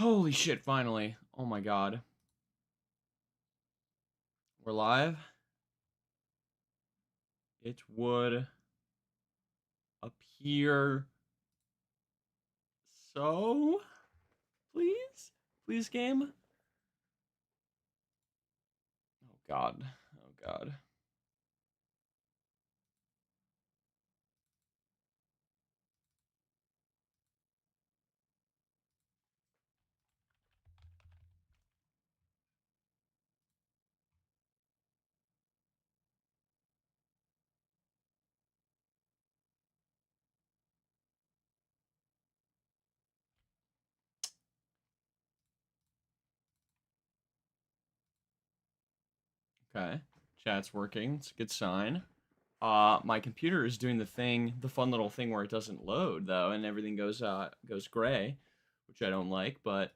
Holy shit, finally. Oh my god. We're live. It would appear so. Please? Please, game? Oh god. Oh god. Okay. Chat's working. It's a good sign. My computer is doing the fun little thing where it doesn't load though, and everything goes gray, which I don't like, but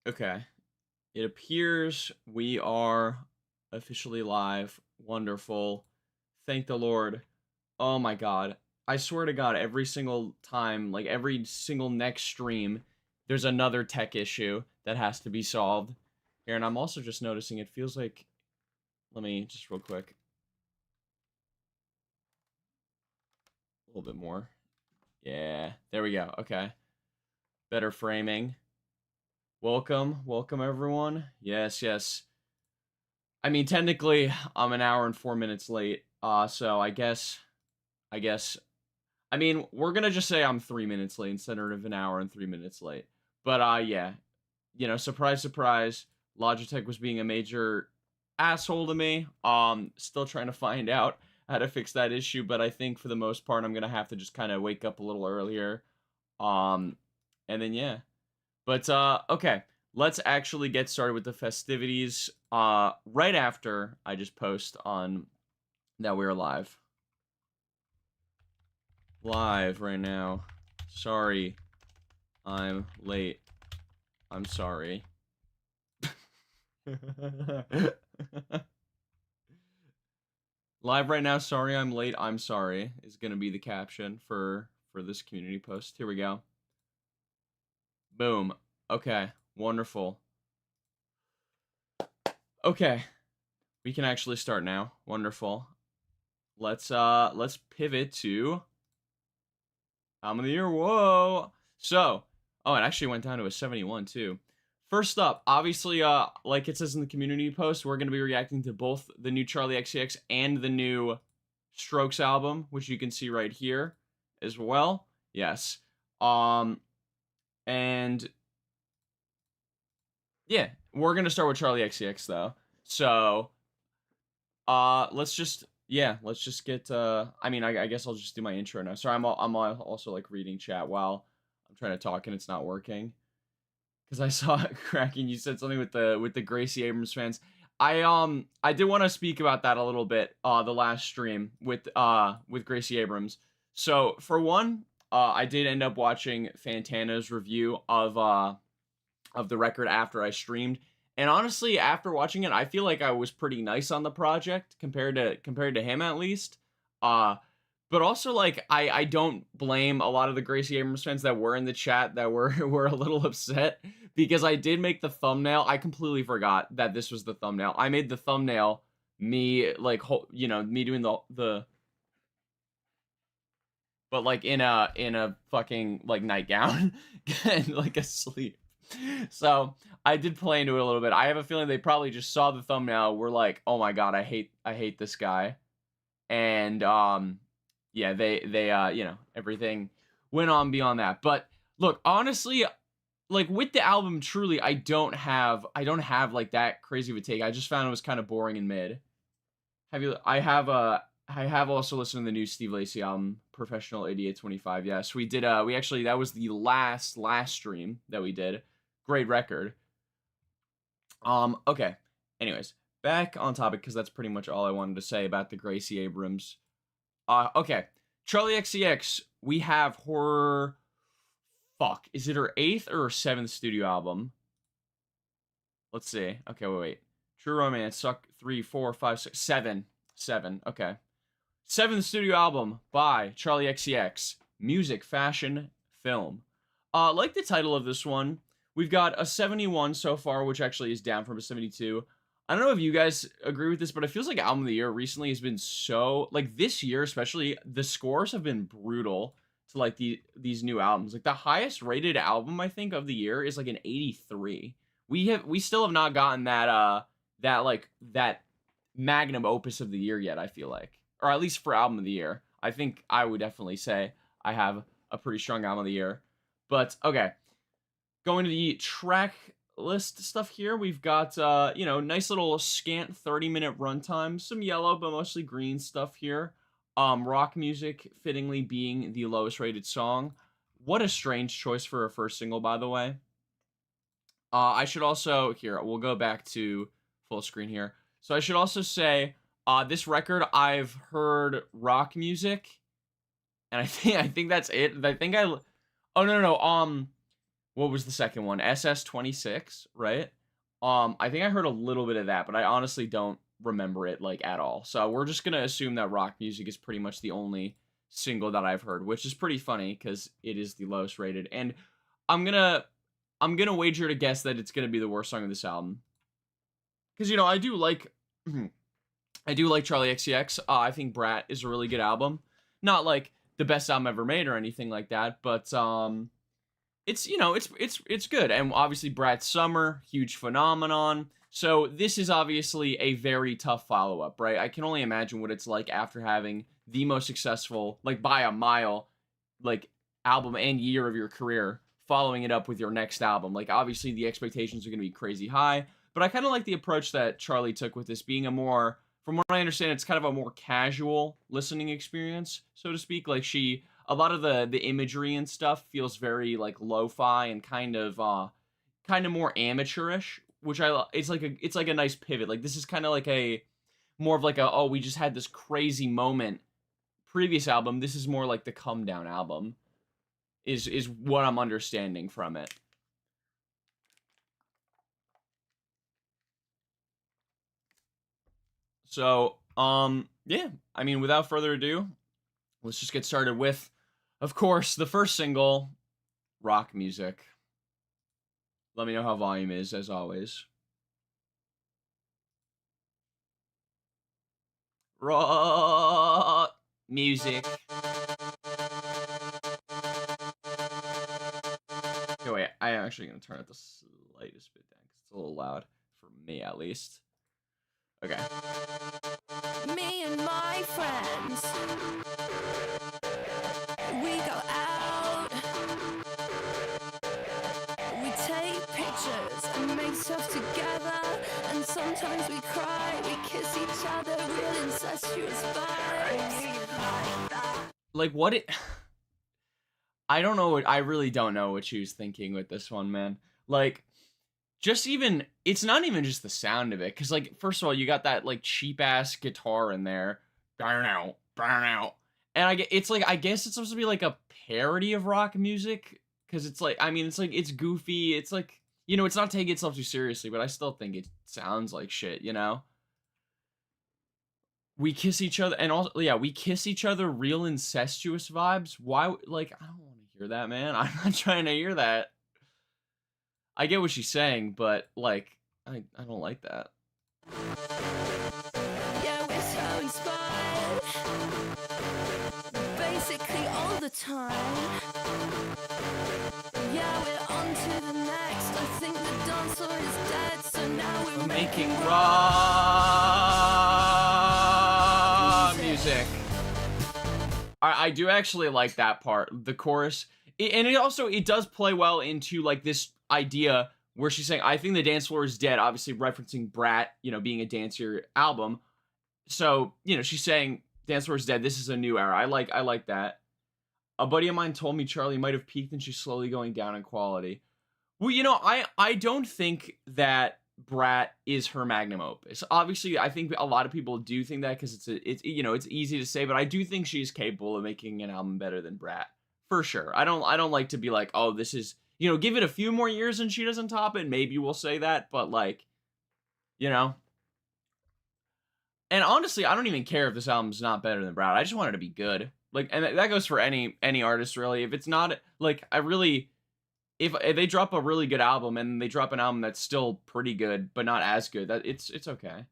okay. It appears we are officially live. Wonderful. Thank the Lord. Oh my god. I swear to god, every single time, like every single next stream, there's another tech issue that has to be solved. Here, and I'm also just noticing it feels like, let me just real quick. A little bit more. Yeah, there we go. Okay. Better framing. Welcome. Welcome, everyone. Yes, yes. I mean, technically, I'm an hour and 4 minutes late. So I guess, I mean, we're gonna just say I'm 3 minutes late instead of an hour and 3 minutes late. But, yeah. You know, surprise, surprise. Logitech was being a major asshole to me. Still trying to find out how to fix that issue, but I think for the most part, I'm gonna have to just kind of wake up a little earlier. Um, and then, yeah. But okay, let's actually get started with the festivities. Right after I just post on that we're live. Live right now. Sorry, I'm late. I'm sorry. Live right now. Sorry, I'm late. I'm sorry is gonna be the caption for this community post. Here we go. Boom. Okay. Wonderful. Okay. We can actually start now. Wonderful. Let's pivot to Album of the Year. Whoa. So, oh, it actually went down to a 71 too. First up, obviously, like it says in the community post, we're gonna be reacting to both the new CHARLI XCX and the new Strokes album, which you can see right here as well. Yes. And yeah, we're gonna start with CHARLI XCX though. So, let's just get. I mean, I guess I'll just do my intro now. Sorry, I'm also like reading chat while I'm trying to talk and it's not working. Because I saw Cracking, you said something with the Gracie Abrams fans. I did want to speak about that a little bit the last stream with Gracie Abrams. So for one, I did end up watching Fantana's review of the record after I streamed. And honestly, after watching it, I feel like I was pretty nice on the project compared to him at least. But also like I don't blame a lot of the Gracie Abrams fans that were in the chat that were a little upset because I did make the thumbnail. I completely forgot that this was the thumbnail. I made the thumbnail me like me doing the but like in a fucking like nightgown and like asleep. So I did play into it a little bit. I have a feeling they probably just saw the thumbnail, were like, oh my god, I hate this guy. And yeah, they everything went on beyond that. But look, honestly, like with the album, truly, I don't have like that crazy of a take. I just found it was kind of boring and mid. I have also listened to the new Steve Lacy album, Professional 8825. Yes, we did. We actually, that was the last stream that we did. Great record. Okay. Anyways, back on topic because that's pretty much all I wanted to say about the Gracie Abrams. Okay. CHARLI XCX. We have her. Fuck. Is it her 8th or her 7th studio album? Let's see. Okay, wait. True Romance, Suck 3, 4, 5, 6, 7. 7, okay. Seventh studio album by Charlie XCX. Music, fashion, film. Like the title of this one, we've got a 71 so far, which actually is down from a 72. I don't know if you guys agree with this, but it feels like album of the year recently has been so, like this year especially, the scores have been brutal to like these new albums. Like the highest rated album I think of the year is like an 83. We still have not gotten that magnum opus of the year yet, I feel like. Or at least for album of the year. I think I would definitely say I have a pretty strong album of the year. But okay. Going to the track list stuff here, we've got nice little scant 30-minute runtime, some yellow but mostly green stuff here. Rock music fittingly being the lowest rated song. What a strange choice for a first single, by the way. I should also here, we'll go back to full screen here. So I should also say this record I've heard rock music, and I think that's it. Oh no. What was the second one? SS26, right? I think I heard a little bit of that, but I honestly don't remember it like at all. So we're just gonna assume that rock music is pretty much the only single that I've heard, which is pretty funny because it is the lowest rated. And I'm gonna wager to guess that it's gonna be the worst song of this album. Because I do like Charli XCX. I think Brat is a really good album. Not like the best album ever made or anything like that, but it's good. And obviously Brat's Summer, huge phenomenon. So this is obviously a very tough follow-up, right? I can only imagine what it's like after having the most successful, like by a mile, like album and year of your career, following it up with your next album. Like obviously the expectations are going to be crazy high, but I kind of like the approach that Charli took with this being from what I understand, it's kind of a more casual listening experience, so to speak. Like a lot of the imagery and stuff feels very like lo-fi and kind of more amateurish, which it's like a nice pivot. Like this is kind of like more of like we just had this crazy moment previous album. This is more like the come down album is what I'm understanding from it. So, yeah, I mean, without further ado, let's just get started with, of course, the first single, Rock Music. Let me know how volume is, as always. Rock Music. Okay, wait, I am actually going to turn it the slightest bit down, because it's a little loud, for me at least. Okay. Me and my friends, we go out, we take pictures and make stuff together, and sometimes we cry, we kiss each other, real incestuous vibes. Like what it I don't know I really don't know what she was thinking with this one, man. Like it's not even just the sound of it, because like first of all you got that like cheap ass guitar in there, burn out, and I guess it's supposed to be like a parody of rock music, because it's like it's goofy, it's like it's not taking itself too seriously, but I still think it sounds like shit. We kiss each other, and also we kiss each other, real incestuous vibes. Why? Like I don't want to hear that, man. I'm not trying to hear that. I get what she's saying, but like I don't like that. Yeah, we're so inspired, basically all the time. Yeah, we're on to the next. I think the dance floor is dead, so now we're making raw music. I do actually like that part, the chorus, and it does play well into like this idea where she's saying, I think the dance floor is dead, obviously referencing Brat, being a dancier album. So, she's saying dance floor is dead. This is a new era. I like that. A buddy of mine told me Charli might have peaked and she's slowly going down in quality. Well, I don't think that Brat is her magnum opus. Obviously, I think a lot of people do think that because it's easy to say, but I do think she's capable of making an album better than Brat. For sure. I don't like to be like, oh, this is, give it a few more years and she doesn't top it. Maybe we'll say that, but like, And honestly, I don't even care if this album's not better than Brad. I just want it to be good. Like, and that goes for any artist really. If it's not like I really, if they drop a really good album and they drop an album that's still pretty good but not as good, that it's okay.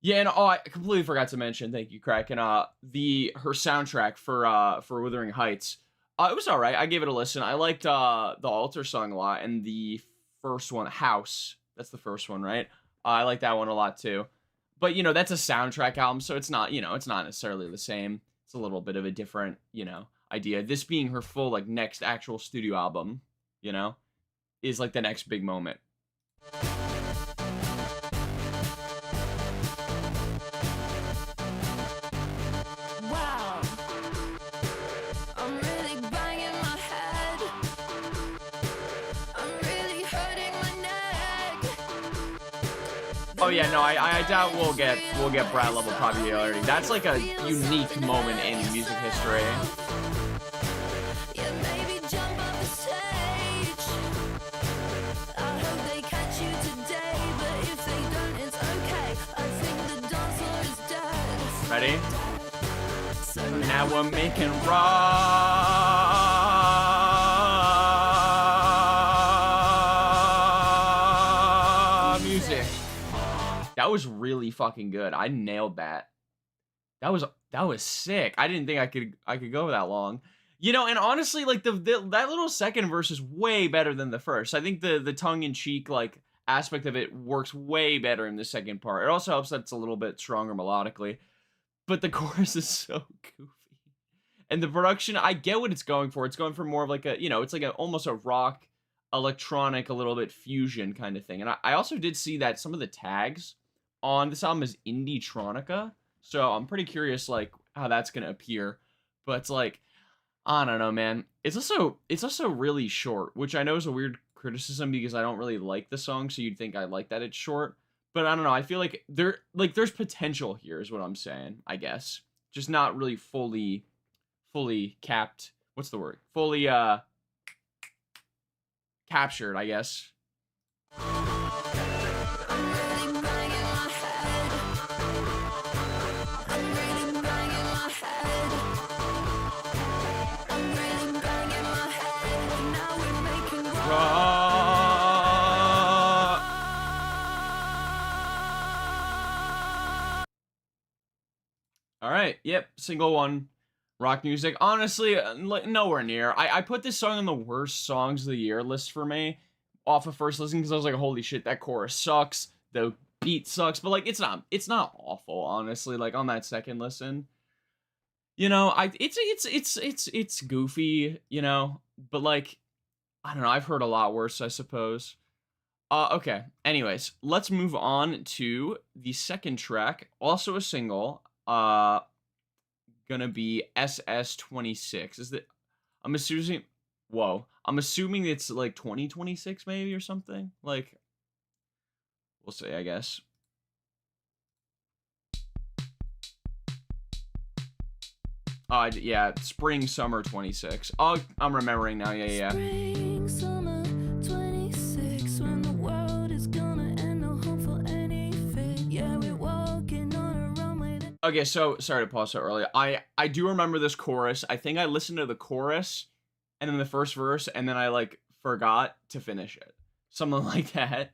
Yeah, and oh, I completely forgot to mention. Thank you, Kraken. Her soundtrack for Wuthering Heights. It was all right. I gave it a listen. I liked the Altar song a lot, and the first one, House. That's the first one, right? I like that one a lot too. But you know, that's a soundtrack album, so it's not, you know, it's not necessarily the same. It's a little bit of a different, you know, idea. This being her full like next actual studio album, you know, is like the next big moment. Wow, I'm really banging my head. I'm really hurting my neck. Oh yeah, no, I doubt we'll get Brad level popularity. That's like a unique moment in music history. Yeah, maybe jump off the stage. I hope they catch you today, but if they don't, it's okay. I think the dance floor is dead. Ready? So Now we're making raw music. That was really fucking good. I nailed that. That was sick. I didn't think I could go that long. You know, and honestly, like that little second verse is way better than the first. I think the tongue in cheek like aspect of it works way better in the second part. It also helps that it's a little bit stronger melodically, but the chorus is so goofy. And the production, I get what it's going for. It's going for more of like a, you know, it's like almost a rock, electronic, a little bit fusion kind of thing. And I also did see that some of the tags on this album is Indie-tronica. So I'm pretty curious, like, how that's going to appear. But it's like, I don't know, man. It's also really short, which I know is a weird criticism because I don't really like the song, so you'd think I like that it's short. But I don't know. I feel like there's potential here is what I'm saying, I guess. Just not really fully capped. What's the word? Fully captured, I guess. All right, yep, single one, rock music. Honestly, nowhere near. I put this song on the worst songs of the year list for me off of first listen because I was like, holy shit, that chorus sucks. The beat sucks, but like it's not awful, honestly. Like on that second listen, you know, it's goofy, you know, but like I don't know. I've heard a lot worse, I suppose. Okay. Anyways, let's move on to the second track, also a single. Gonna be SS26. Is that? I'm assuming. Whoa. I'm assuming it's like 2026 maybe or something. Like, we'll see, I guess. Yeah, spring summer 26. Oh, I'm remembering now. Yeah. Spring, summer 26, when the world is gonna end, no hope for any fate. Yeah, we're walking on a runway. Okay, so sorry to pause so early. I do remember this chorus. I think I listened to the chorus and then the first verse, and then I like forgot to finish it. Something like that.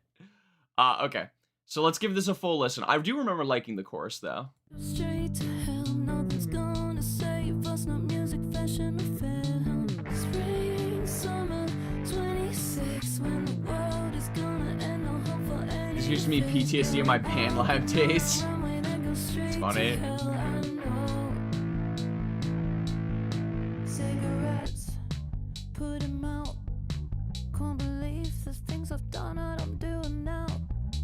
Okay. So let's give this a full listen. I do remember liking the chorus though. Straight to hell, nothing's gonna save us, not music, fashion, or film. Spring, summer 26, when the world is gonna end, no hope for any. This gives me PTSD of my Pan Lab days. It's funny. Cigarettes, put 'em out. Can't believe the things I've done and I'm doing now.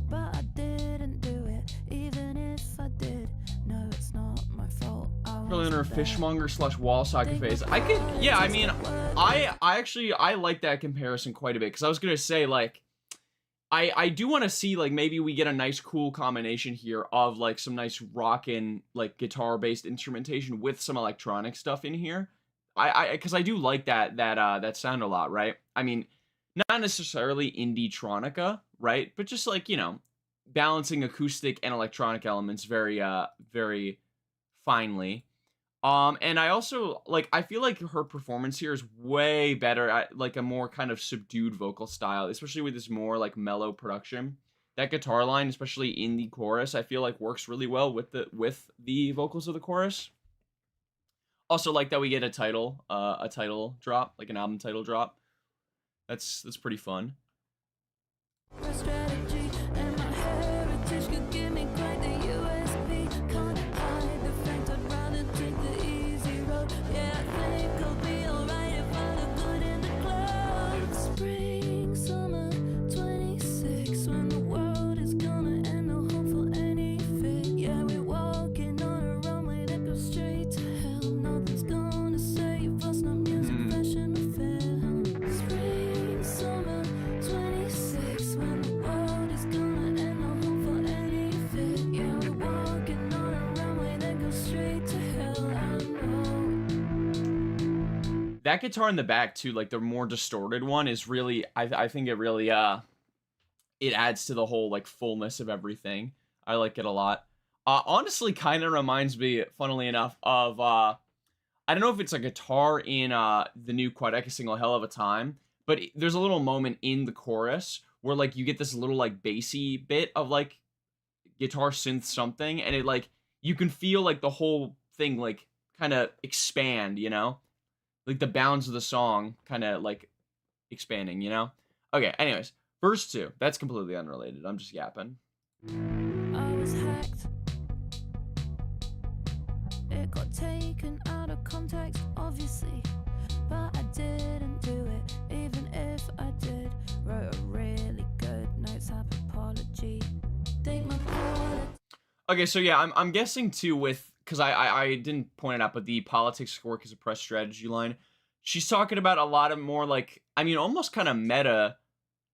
But I didn't do it, even if I did. No, it's not my fault. Really in her fishmonger / wall socket phase. I could, yeah, I mean, I actually, I like that comparison quite a bit. Because I was going to say, like, I do want to see, like, maybe we get a nice, cool combination here of, like, some nice rockin', like, guitar-based instrumentation with some electronic stuff in here. Because I do like that sound a lot, right? I mean, not necessarily Indie-tronica, right? But just, like, you know, balancing acoustic and electronic elements very finely. And I also like I feel like her performance here is way better at like a more kind of subdued vocal style, especially with this more like mellow production. That guitar line, especially in the chorus, I feel like works really well with the vocals of the chorus. Also like that we get a title drop, like an album title drop. That's pretty fun. My strategy and my heritage could give me quite the USP. Can't hide the fact I'd rather take the easy road. Yeah, I think I'll be alright if I look good in the clothes. Spring, summer, 26, when the world is gonna end, no home for any fit. Yeah, we're walking on a runway that goes straight to hell. Nothing's gonna save us, no music, fashion, or film. Spring, summer, 26, when the world is gonna end, no home for any fit. Yeah, we're walking on a runway that goes straight to hell. I know. That guitar in the back too, like the more distorted one, is really I think it really it adds to the whole like fullness of everything. I like it a lot. Honestly, kind of reminds me, funnily enough, of I don't know if it's a guitar in the new Quadeca single "Hell of a Time," but there's a little moment in the chorus where like you get this little like bassy bit of like guitar synth something, and it like you can feel like the whole thing like kind of expand, you know, like the bounds of the song kind of like expanding, you know. Okay, anyways, verse 2. That's completely unrelated. I'm just yapping. I was hacked. It got taken out of context, obviously, but I didn't do it. Even if I did, wrote a really good notes app apology. Think my apology. Okay, so yeah, I'm guessing too with because I didn't point it out, but the politics work as a press strategy line, she's talking about a lot of more like I mean almost kind of meta,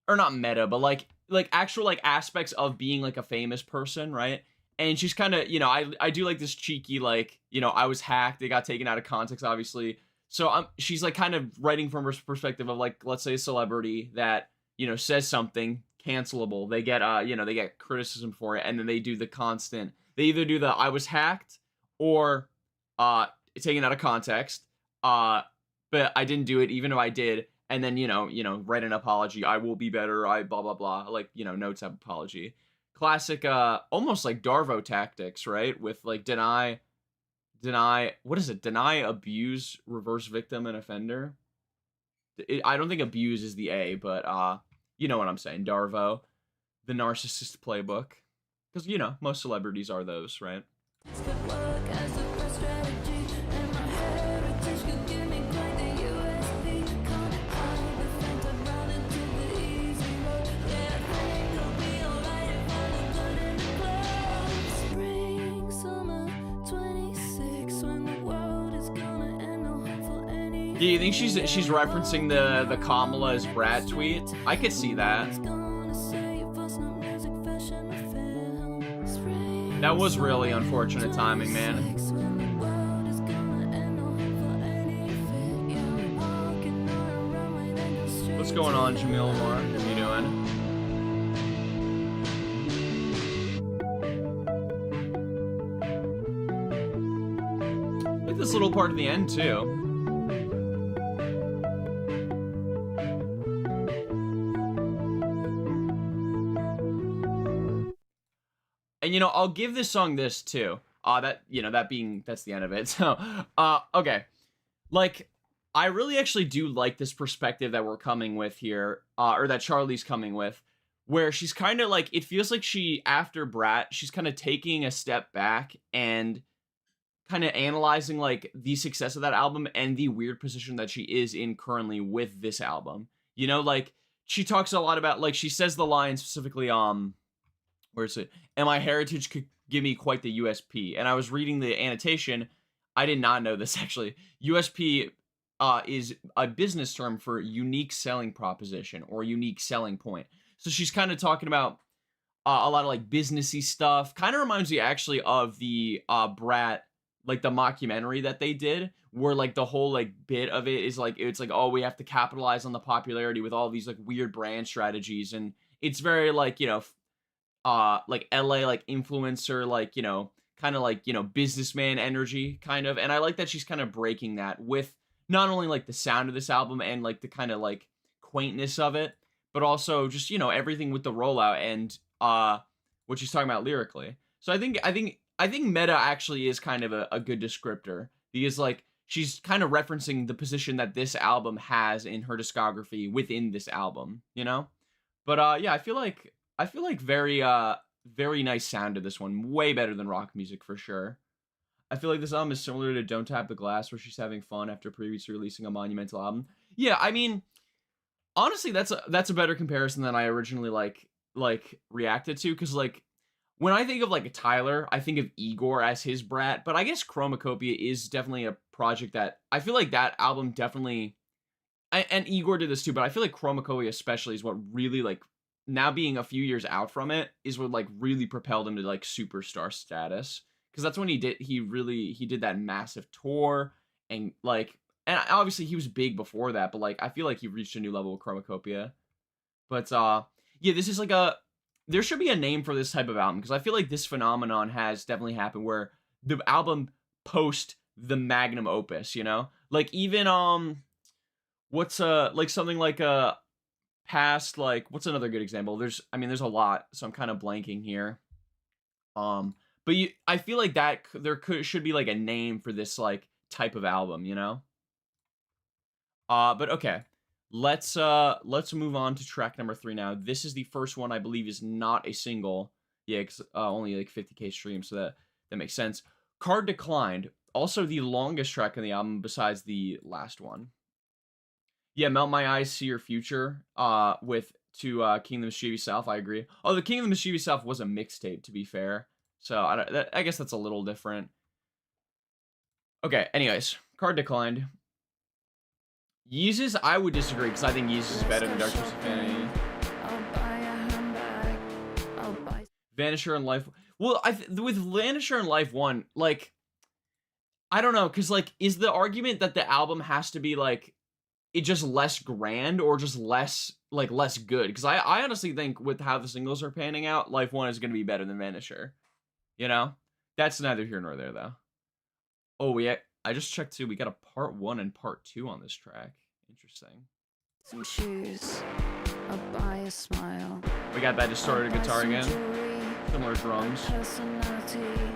or not meta, but like actual like aspects of being like a famous person, right? And she's kind of, you know, I do like this cheeky like, you know, I was hacked, it got taken out of context obviously. So she's like kind of writing from her perspective of like, let's say a celebrity that, you know, says something cancelable. They get you know, they get criticism for it, and then they do the constant. They either do the I was hacked or taken out of context. But I didn't do it even if I did, and then you know write an apology. I will be better. I blah blah blah, like, you know, notes app apology. Classic almost like Darvo tactics, right? With like deny, what is it? Deny, abuse, reverse victim, and offender. I don't think abuse is the A, but you know what I'm saying. Darvo, the narcissist playbook, because you know most celebrities are those, right? Could work as a press strategy, and my heritage could give me quite the USP. Can't hide the fact I'd rather take the easy road. Yeah, I think I'll be alright if I look good in the clothes. Spring, summer, 26, when the world is gonna end, no hope for any. Do you think she's referencing the Kamala's Brat tweet? I could see that. That was really unfortunate timing, man. What's going on, Jamil Moore? What are you doing? I like this little part at the end too. And you know, I'll give this song this too. That's the end of it. So, okay. Like, I really actually do like this perspective that we're coming with here, or that Charli's coming with, where she's kind of like, it feels like she, after Brat, she's kind of taking a step back and kind of analyzing like the success of that album and the weird position that she is in currently with this album. You know, like she talks a lot about, like, she says the line specifically, where is it? And my heritage could give me quite the USP. And I was reading the annotation. I did not know this actually. USP is a business term for unique selling proposition or unique selling point. So she's kind of talking about a lot of like businessy stuff. Kind of reminds me actually of the Brat, like the mockumentary that they did, where like the whole like bit of it is like, it's like, oh, we have to capitalize on the popularity with all these like weird brand strategies. And it's very like, you know, like LA like influencer, like, kind of like, businessman energy kind of. And I like that she's kind of breaking that with not only like the sound of this album and like the kind of like quaintness of it, but also just, everything with the rollout and what she's talking about lyrically. So I think meta actually is kind of a good descriptor because like she's kind of referencing the position that this album has in her discography within this album, But yeah, I feel like very nice sound to this one. Way better than rock music for sure. I feel like this album is similar to Don't Tap the Glass, where she's having fun after previously releasing a monumental album. Yeah, I mean, honestly, that's a better comparison than I originally like reacted to, because like when I think of like a Tyler, I think of Igor as his brat, but I guess Chromacopia is definitely a project that I feel like that album definitely, and Igor did this too, but I feel like Chromacopia especially is what really like, now being a few years out from it, is what like really propelled him to like superstar status, because that's when he did that massive tour, and like, and obviously he was big before that, but like I feel like he reached a new level with Chromacopia. But yeah, this is like there should be a name for this type of album, because I feel like this phenomenon has definitely happened where the album post the magnum opus, like even what's like something like a past, like what's another good example? There's a lot, so I'm kind of blanking here. But I feel like that should be like a name for this like type of album. But okay. Let's move on to track number 3 now. This is the first one I believe is not a single. Yeah, cause, only like 50K streams, so that makes sense. Card Declined, also the longest track on the album besides the last one. Yeah, Melt My Eyes, See Your Future, with King of the Mischievous South, I agree. Oh, the King of the Mischievous South was a mixtape, to be fair. So I guess that's a little different. Okay, anyways, Card Declined. Yeezus, I would disagree, because I think Yeezus is better than Dark Twisted Fantasy. Vanisher and Life. Well, with Vanisher and Life 1, like, I don't know, because, like, is the argument that the album has to be, like, it just less grand, or just less good? Because I honestly think with how the singles are panning out, Life 1 is going to be better than Vanisher. That's neither here nor there, though. Oh, I just checked too. We got a part 1 and part 2 on this track. Interesting. Some shoes, I'll buy a smile. We got that distorted guitar again. Similar drums. Personality,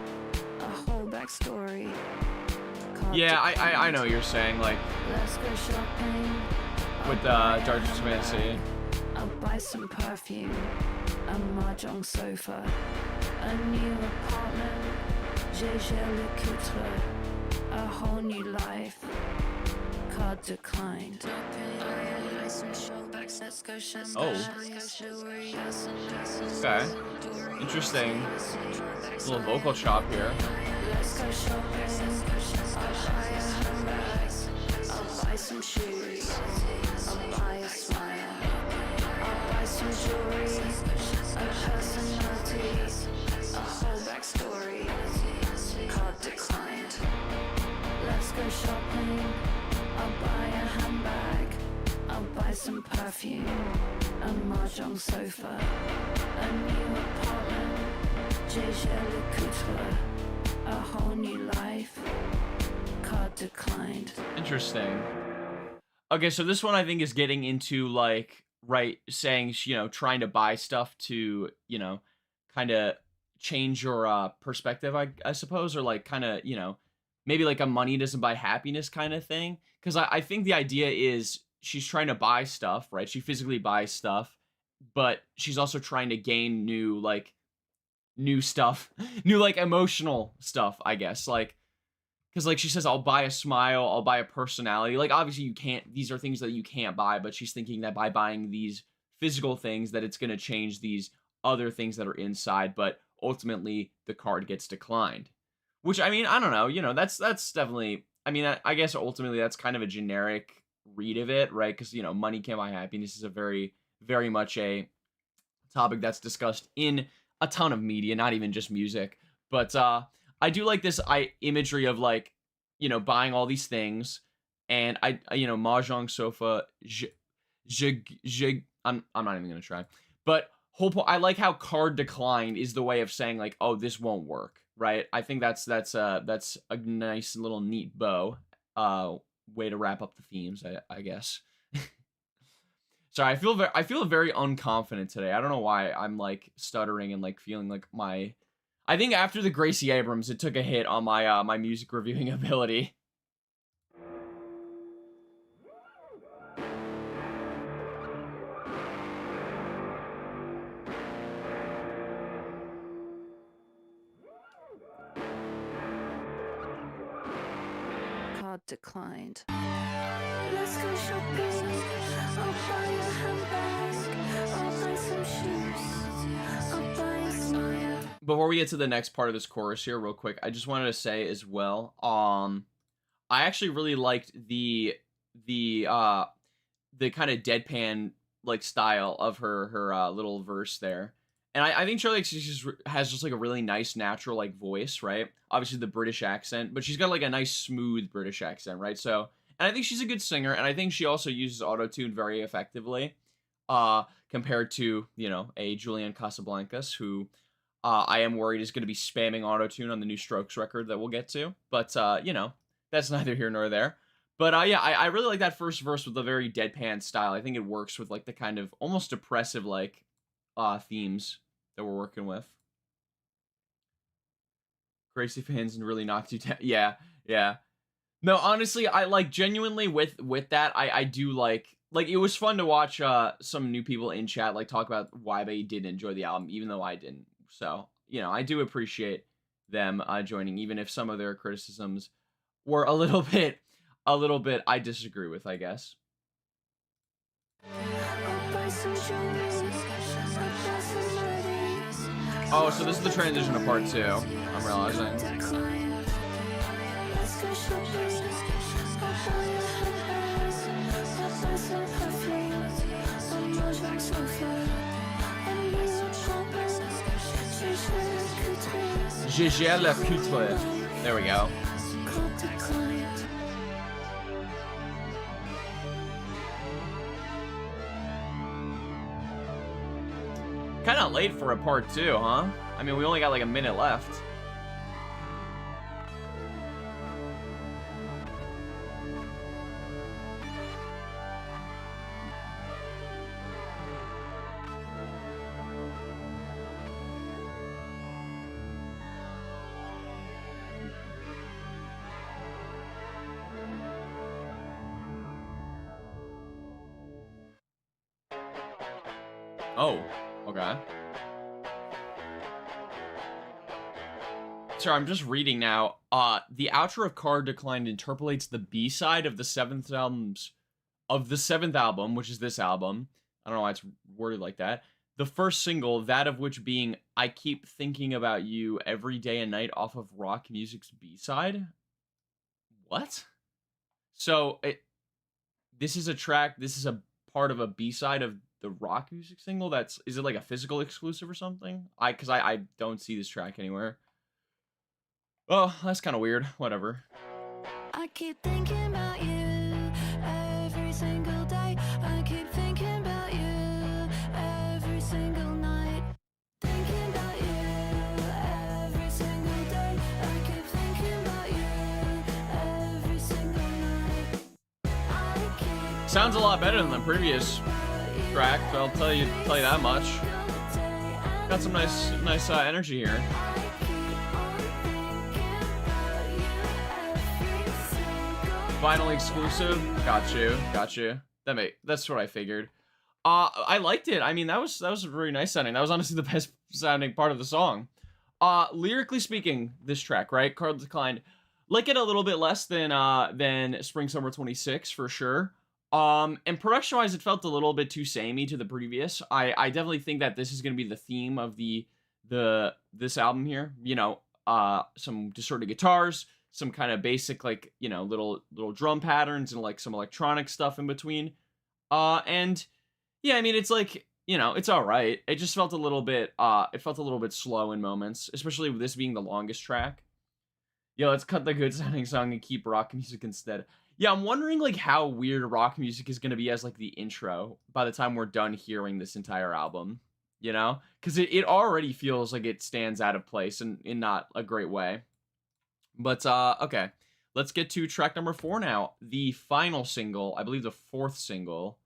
a whole backstory. Yeah, I know what you're saying, like Let's go shopping. with Dark Twisted Fantasy. I'll buy some perfume, a mahjong sofa, a new apartment, j'ai le couture, a whole new life. Card declined. Oh. Okay. Interesting. A little vocal chop here. Let's go shopping. I'll buy a handbag. I'll buy some shoes. I'll buy a smile. I'll buy some jewelry. A personality. A whole backstory. Card declined. Let's go shopping. I'll buy a handbag. I'll buy some perfume. A mahjong sofa. A new apartment. J'ai le couture. A whole new life. Card declined. Interesting. Okay, so this one I think is getting into like, right, saying, trying to buy stuff to, kind of change your perspective, I suppose, or like kind of, maybe like a money doesn't buy happiness kind of thing. Because I think the idea is she's trying to buy stuff, right? She physically buys stuff, but she's also trying to gain new stuff, new like emotional stuff, I guess. Like, because like she says, I'll buy a smile, I'll buy a personality. Like, obviously you can't, these are things that you can't buy, but she's thinking that by buying these physical things that it's going to change these other things that are inside, but ultimately the card gets declined. Which, I mean, I don't know, that's definitely, I mean, I guess ultimately that's kind of a generic read of it, right? Because, money can't buy happiness is a very, very much a topic that's discussed in a ton of media, not even just music. But I do like this imagery of like, buying all these things, and mahjong sofa, I'm not even gonna try, but I like how card declined is the way of saying like, oh, this won't work, right? I think that's a nice little neat bow, way to wrap up the themes, I guess. Sorry, I feel very unconfident today. I don't know why I'm like stuttering and like feeling like my. I think after the Gracie Abrams, it took a hit on my my music reviewing ability. Card declined. Let's go shopping. I'll buy you a handbag. I'll buy some shoes. I'll buy a smile. Before we get to the next part of this chorus here, real quick, I just wanted to say as well, I actually really liked the kind of deadpan like style of her little verse there. And I think Charlie XCX has just like a really nice natural like voice, right? Obviously the British accent, but she's got like a nice smooth British accent, right? So, and I think she's a good singer, and I think she also uses autotune very effectively, compared to, you know, a Julian Casablancas, who I am worried is going to be spamming autotune on the new Strokes record that we'll get to. But, you know, that's neither here nor there. But, yeah, I really like that first verse with the very deadpan style. I think it works with, like, the kind of almost depressive, like, themes that we're working with. Gracie fans and really knocked you down. Yeah, yeah. No, honestly, I, like, genuinely with that, I do, like, it was fun to watch some new people in chat, like, talk about why they did enjoy the album, even though I didn't. So, you know, I do appreciate them joining, even if some of their criticisms were a little bit I disagree with, I guess. Oh, so this is the transition to part 2, I'm realizing. Je gère la culture. There we go. Kinda late for a part 2, huh? I mean, we only got like a minute left. Oh, okay. Sorry, I'm just reading now. The outro of Card Declined interpolates the B-side of the seventh album, which is this album. I don't know why it's worded like that. The first single, that of which being I Keep Thinking About You Every Day and Night off of Rock Music's B-side? What? So, this is a part of a B-side of the rock music single. Is it like a physical exclusive or something? Because I don't see this track anywhere. Oh, that's kind of weird. Whatever. I keep thinking about you every single day. I keep thinking about you every single night. Thinking about you every single day. I keep thinking about you every single night. Sounds a lot better than the previous track, so I'll tell you that much. Got some nice energy here. Vinyl exclusive. Got you. That's what I figured. I liked it. I mean, that was a really nice sounding. That was honestly the best sounding part of the song. Lyrically speaking, this track, right? Card Declined. Like it a little bit less than Spring Summer 26 for sure. And production wise, it felt a little bit too samey to the previous. I definitely think that this is gonna be the theme of this album here. You know, some distorted guitars, some kind of basic, like, you know, little drum patterns and like some electronic stuff in between. And yeah, I mean, it's like, you know, it's all right. It just felt a little bit slow in moments, especially with this being the longest track. Yeah, let's cut the good sounding song and keep rock music instead. Yeah, I'm wondering like how weird rock music is going to be as like the intro by the time we're done hearing this entire album. you know? Because it already feels like it stands out of place and in not a great way. But, okay. Let's get to track number 4 now. The final single, I believe the 4th single.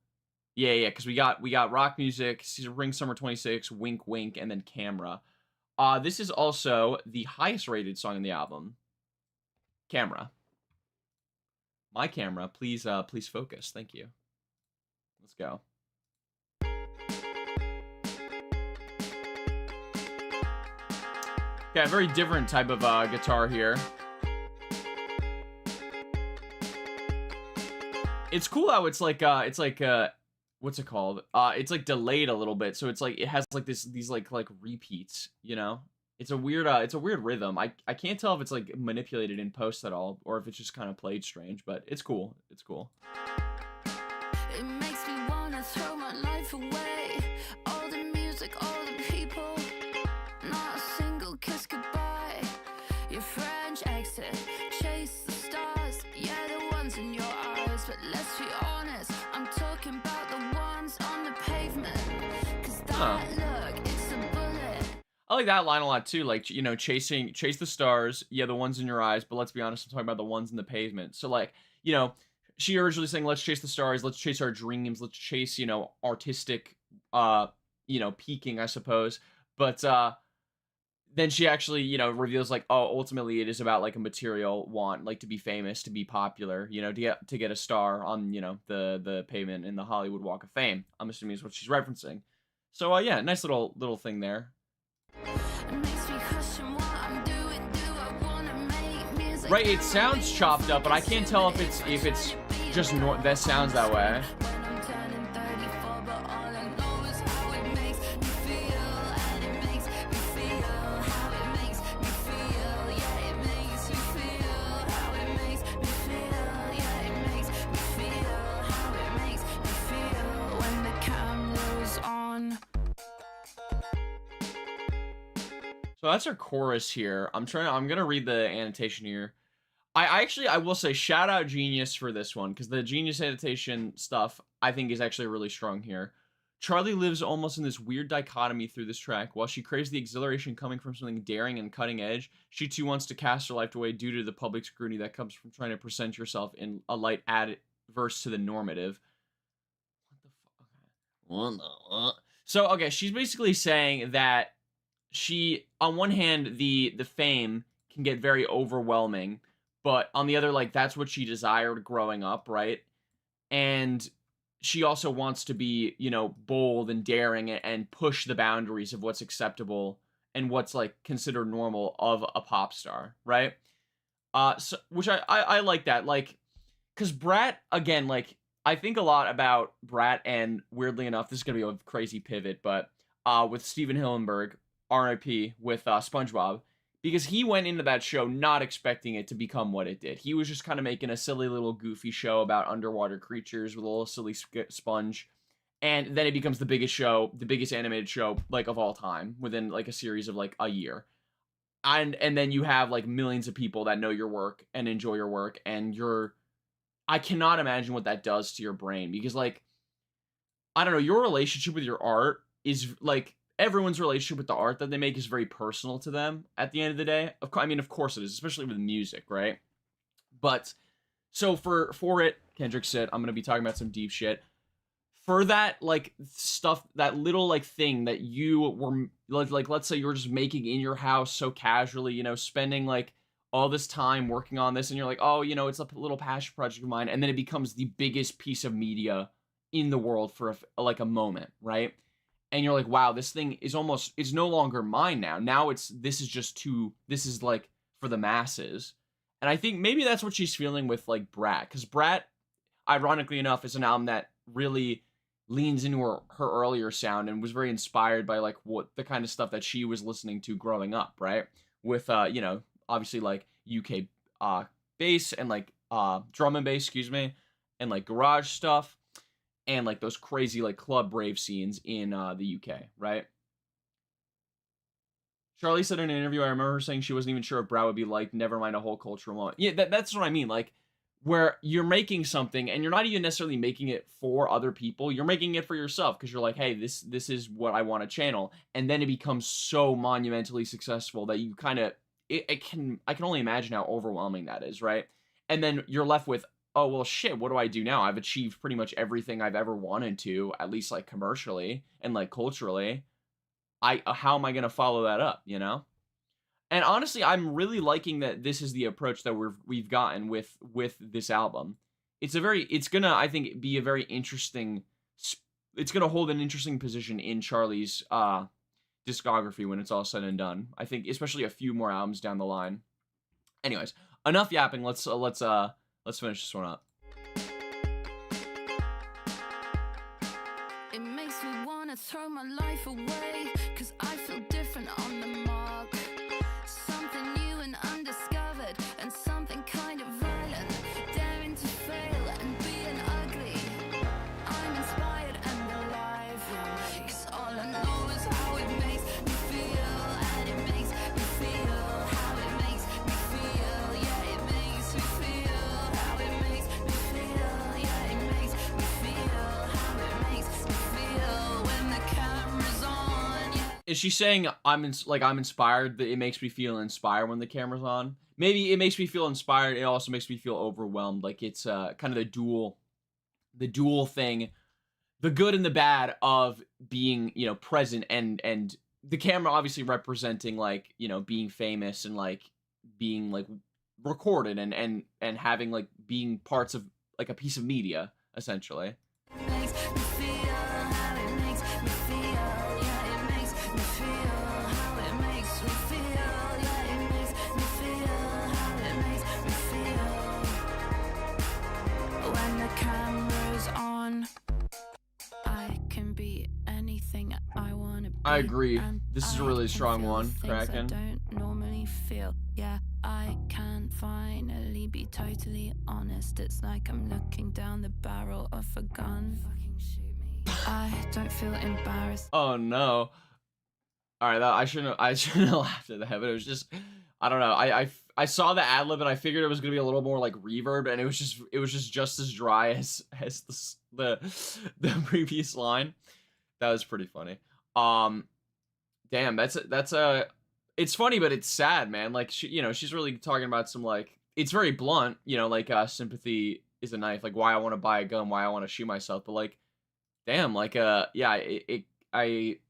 Yeah, because we got rock music, Ring Summer 26, Wink Wink, and then Camera. This is also the highest rated song in the album. Camera. My camera, please focus. Thank you. Let's go. Okay, a very different type of guitar here. It's cool how it's like what's it called? It's like delayed a little bit, so it's like it has like these like repeats, you know? It's a weird rhythm. I can't tell if it's like manipulated in post at all or if it's just kind of played strange, but it's cool. It's cool. It makes me wanna throw my life away. All the music, all the people, not a single kiss goodbye. Your French exit, chase the stars, yeah, the ones in your eyes. But let's be honest, I'm talking about the ones on the pavement. Cause that look, it's a bullet. I like that line a lot too. Like, you know, chase the stars, yeah, the ones in your eyes, but let's be honest, I'm talking about the ones in the pavement. So like, you know, she originally saying, let's chase the stars, let's chase our dreams, let's chase, you know, artistic, you know, peaking, I suppose. But then she actually, you know, reveals like, oh, ultimately it is about like a material want, like to be famous, to be popular, you know, to get a star on, you know, the pavement in the Hollywood Walk of Fame. I'm assuming is what she's referencing. So yeah, nice little thing there. Right, it sounds chopped up, but I can't tell if it's just that sounds that way. So that's our chorus here. I'm gonna read the annotation here. I will say shout out Genius for this one, because the Genius annotation stuff I think is actually really strong here. Charlie lives almost in this weird dichotomy through this track. While she craves the exhilaration coming from something daring and cutting edge, she too wants to cast her life away due to the public scrutiny that comes from trying to present yourself in a light adverse to the normative. What the fuck? So okay, she's basically saying that she, on one hand, the fame can get very overwhelming, but on the other, like, that's what she desired growing up, right? And she also wants to be, you know, bold and daring and push the boundaries of what's acceptable and what's, like, considered normal of a pop star, right? So, which I like that, like, because Brat, again, like, I think a lot about Brat, and weirdly enough, this is going to be a crazy pivot, but with Steven Hillenburg, R.I.P., with SpongeBob, because he went into that show not expecting it to become what it did. He was just kind of making a silly little goofy show about underwater creatures with a little silly sponge, and then it becomes the biggest show, the biggest animated show, like, of all time, within, like, a series of, like, a year. And then you have, like, millions of people that know your work and enjoy your work, and I cannot imagine what that does to your brain, because, like, I don't know, your relationship with your art is, like, everyone's relationship with the art that they make is very personal to them at the end of the day. Of course it is, especially with music, right? But, so for it, Kendrick said, I'm going to be talking about some deep shit. For that, like, stuff, that little, like, thing that you were, like, let's say you were just making in your house so casually, you know, spending, like, all this time working on this, and you're like, oh, you know, it's a little passion project of mine, and then it becomes the biggest piece of media in the world for, like, a moment, right? And you're like, wow, this thing is no longer mine now. Now this is like for the masses. And I think maybe that's what she's feeling with like Brat. Because Brat, ironically enough, is an album that really leans into her earlier sound and was very inspired by like what the kind of stuff that she was listening to growing up, right? With, you know, obviously like UK bass and like drum and bass, excuse me, and like garage stuff. And, like, those crazy, like, club rave scenes in the UK, right? Charlie said in an interview, I remember her saying she wasn't even sure if Brat would be like, never mind a whole cultural moment. Yeah, that's what I mean. Like, where you're making something and you're not even necessarily making it for other people. You're making it for yourself because you're like, hey, this is what I want to channel, and then it becomes so monumentally successful that you kind of I can only imagine how overwhelming that is, right? And then you're left with, oh well, shit, what do I do now? I've achieved pretty much everything I've ever wanted to, at least like commercially and like culturally. How am I gonna follow that up? You know? And honestly, I'm really liking that this is the approach that we've gotten with this album. It's gonna, I think, be a very interesting. It's gonna hold an interesting position in Charlie's discography when it's all said and done. I think, especially a few more albums down the line. Anyways, enough yapping. Let's finish this one up. It makes me wanna throw my life away, 'cause I feel different on the mark. Something new and undiscovered, and something kind of violent. Daring to fail and being ugly. I'm inspired and alive, 'cause all I know is how it makes me feel. And it makes me feel how it makes me feel. Yeah, it makes me feel how it makes me feel. Yeah, it makes me feel how it makes me feel when the camera's on. Yeah. Is she saying I'm inspired, that it makes me feel inspired when the camera's on? Maybe it makes me feel inspired. It also makes me feel overwhelmed. Like it's kind of the dual thing, the good and the bad of being, you know, present, and the camera obviously representing, like, you know, being famous and like being like recorded and having like being parts of like a piece of media essentially. It makes me feel how it makes me feel. Yeah, it makes me feel how it makes me feel. Yeah, it makes me feel how it makes me feel. When the camera's on, I can be anything I wanna be. I agree. And This is a I really can strong feel one, things Kraken. I don't normally feel. Yeah, I can finally be totally honest. It's like I'm looking down the barrel of a gun. Fucking shoot me. I don't feel embarrassed. Oh no. All right, I shouldn't have laughed at that, but it was just, I don't know. I saw the ad lib and I figured it was gonna be a little more like reverb, and it was just as dry as the previous line. That was pretty funny. Damn, that's a it's funny, but it's sad, man. Like she, you know, she's really talking about some, like, it's very blunt, you know, like sympathy is a knife, like why I want to buy a gun, why I want to shoot myself, but like, damn, like yeah,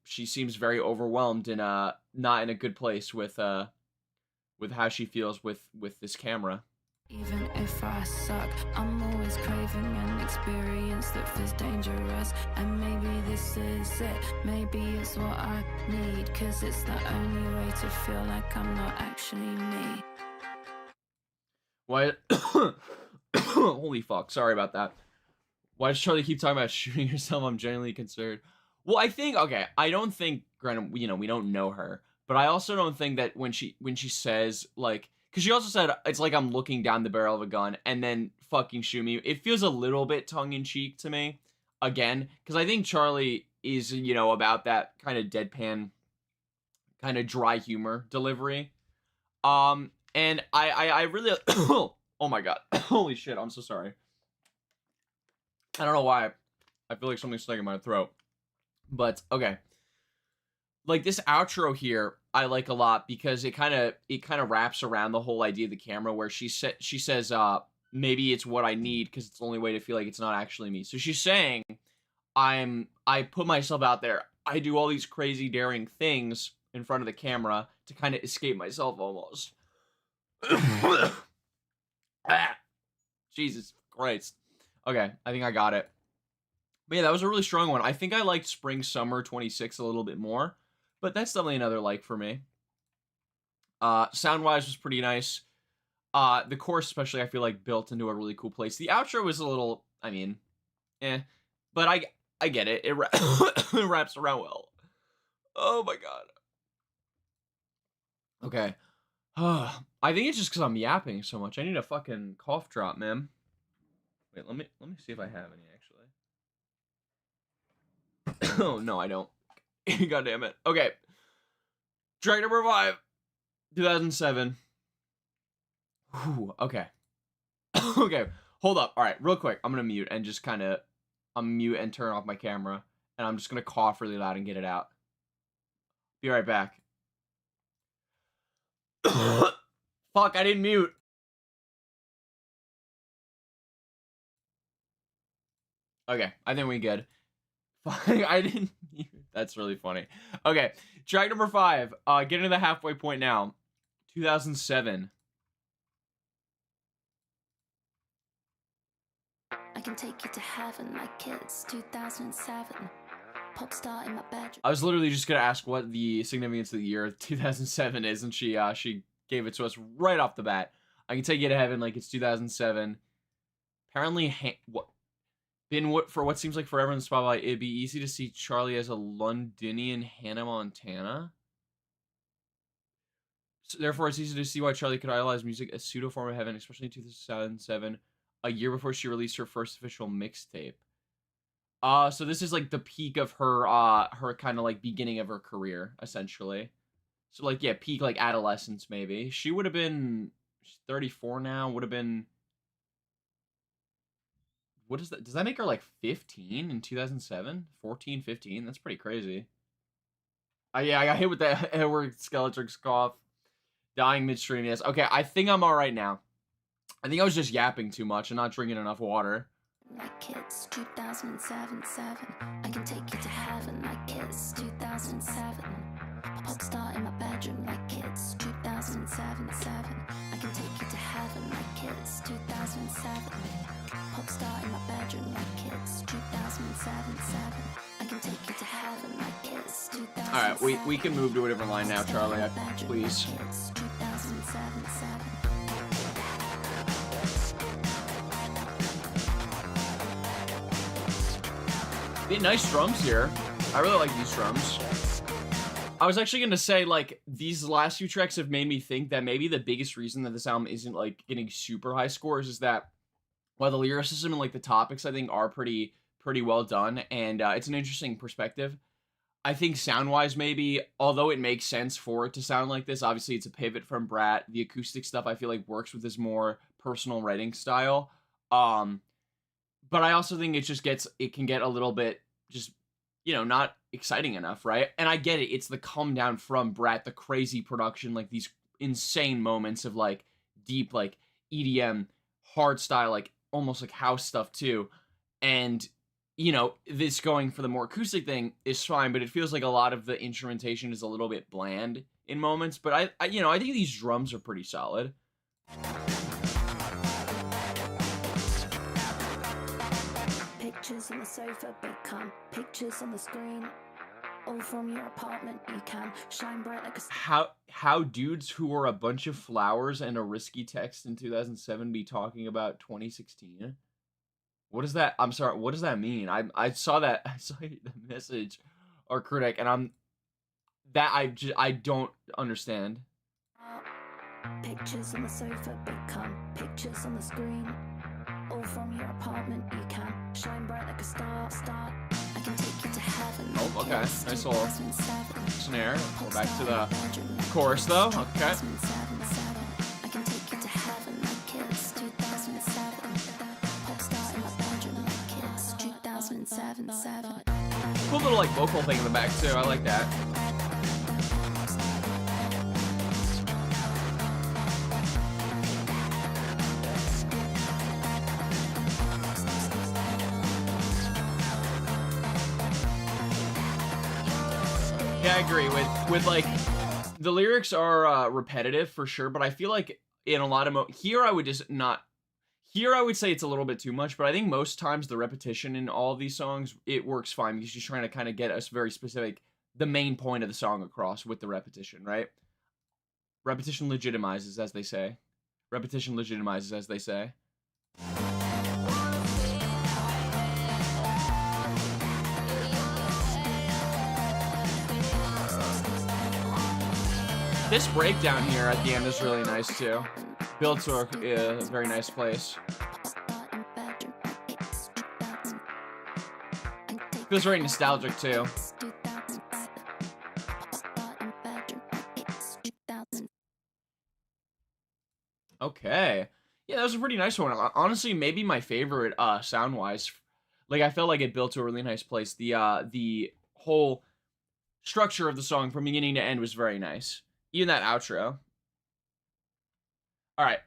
she seems very overwhelmed and not in a good place with how she feels with this camera. Even if I suck, I'm always craving an experience that feels dangerous. And maybe this is it, maybe it's what I need, 'cause it's the only way to feel like I'm not actually me. Why? Holy fuck! Sorry about that. Why does Charlie keep talking about shooting herself? I'm genuinely concerned. Well, I think, okay, I don't think, granted, you know, we don't know her, but I also don't think that when she says, like, because she also said it's like I'm looking down the barrel of a gun and then fucking shoot me. It feels a little bit tongue in cheek to me, again, because I think Charlie is, you know, about that kind of deadpan, kind of dry humor delivery. And I really, oh my god, holy shit, I'm so sorry. I don't know why. I feel like something's stuck in my throat. But okay. Like this outro here, I like a lot because it kind of wraps around the whole idea of the camera, where she says maybe it's what I need because it's the only way to feel like it's not actually me. So she's saying I put myself out there. I do all these crazy daring things in front of the camera to kind of escape myself almost. Jesus Christ. Okay, I think I got it. But yeah, that was a really strong one. I think I liked Spring Summer 26 a little bit more, but that's definitely another like for me. Sound-wise was pretty nice. The chorus especially, I feel like, built into a really cool place. The outro was a little, I mean, but I get it. It it wraps around well. Oh my god. Okay. I think it's just because I'm yapping so much. I need a fucking cough drop, man. Wait, let me see if I have any actually. Oh no, I don't. God damn it. Okay. Track number 5, 2007. Whew, okay. Okay. Hold up. All right, real quick. I'm gonna mute and just kind of, I'm mute and turn off my camera, and I'm just gonna cough really loud and get it out. Be right back. Fuck, I didn't mute. Okay, I think we good. Fuck, I didn't mute. That's really funny. Okay, track number 5. Getting to the halfway point now. 2007. I can take you to heaven like it's 2007. Pop star in my bedroom. I was literally just gonna ask what the significance of the year 2007 is, and she gave it to us right off the bat. I can take you to heaven like it's 2007. Apparently, for what seems like forever in the spotlight, it'd be easy to see Charlie as a Londonian Hannah Montana. So therefore, it's easy to see why Charlie could idolize music, a pseudo form of heaven, especially in 2007, a year before she released her first official mixtape. So this is like the peak of her, her kind of like beginning of her career, essentially. So like, yeah, peak like adolescence maybe. She would have been 34 now. Would have been. What is that? Does that make her like 15 in 2007? 14, 15? That's pretty crazy. Yeah, I got hit with that Edward Skeletrix cough. Dying midstream, yes. Okay, I think I'm alright now. I think I was just yapping too much and not drinking enough water. Like kids, 2007, 7. I can take you to heaven like kids, 2007. Pop star in my bedroom like kids, 2007, 7. I can take you to heaven like kids, 2007. Pop star in my bedroom like kids, 2007, 7. I can take you to heaven like kids, 2007. Alright, we can move to a different line now, Charlie, please. 2007, 7. Nice drums here. I really like these drums. I was actually gonna say, like, these last few tracks have made me think that maybe the biggest reason that this album isn't, like, getting super high scores is that while the lyricism and, like, the topics, I think, are pretty well done, and it's an interesting perspective. I think sound-wise, maybe, although it makes sense for it to sound like this, obviously it's a pivot from Brat. The acoustic stuff, I feel like, works with his more personal writing style. But I also think it can get a little bit just, you know, not exciting enough, right? And I get it. It's the come down from Brat, the crazy production, like these insane moments of like deep, like EDM, hard style, like almost like house stuff too. And, you know, this going for the more acoustic thing is fine, but it feels like a lot of the instrumentation is a little bit bland in moments. But I you know, I think these drums are pretty solid. Pictures on the sofa become pictures on the screen. All from your apartment, you can shine bright like a how dudes who were a bunch of flowers and a risky text in 2007 be talking about 2016? What is that? I'm sorry, what does that mean? I saw the message or critic, and I don't understand. Pictures on the sofa become pictures on the screen. All from your apartment, you can shine bright like a star. I can take you to heaven. Oh, okay. Nice little snare. We're back to the chorus, though. Okay. I can take you to heaven like kids, 2007. Pop star in my bedroom like kids, 2007. Cool little like vocal thing in the back too. I like that. Yeah, I agree with like the lyrics are repetitive for sure, but I feel like in a lot of here I would say it's a little bit too much, but I think most times the repetition in all of these songs, it works fine because she's trying to kind of get us very specific, the main point of the song across with the repetition, right? Repetition legitimizes, as they say. Repetition legitimizes, as they say. This breakdown here at the end is really nice too. Built to a very nice place. Feels very nostalgic too. Okay. Yeah, that was a pretty nice one. Honestly, maybe my favorite sound-wise. Like I felt like it built to a really nice place. The whole structure of the song from beginning to end was very nice. Even that outro. All right.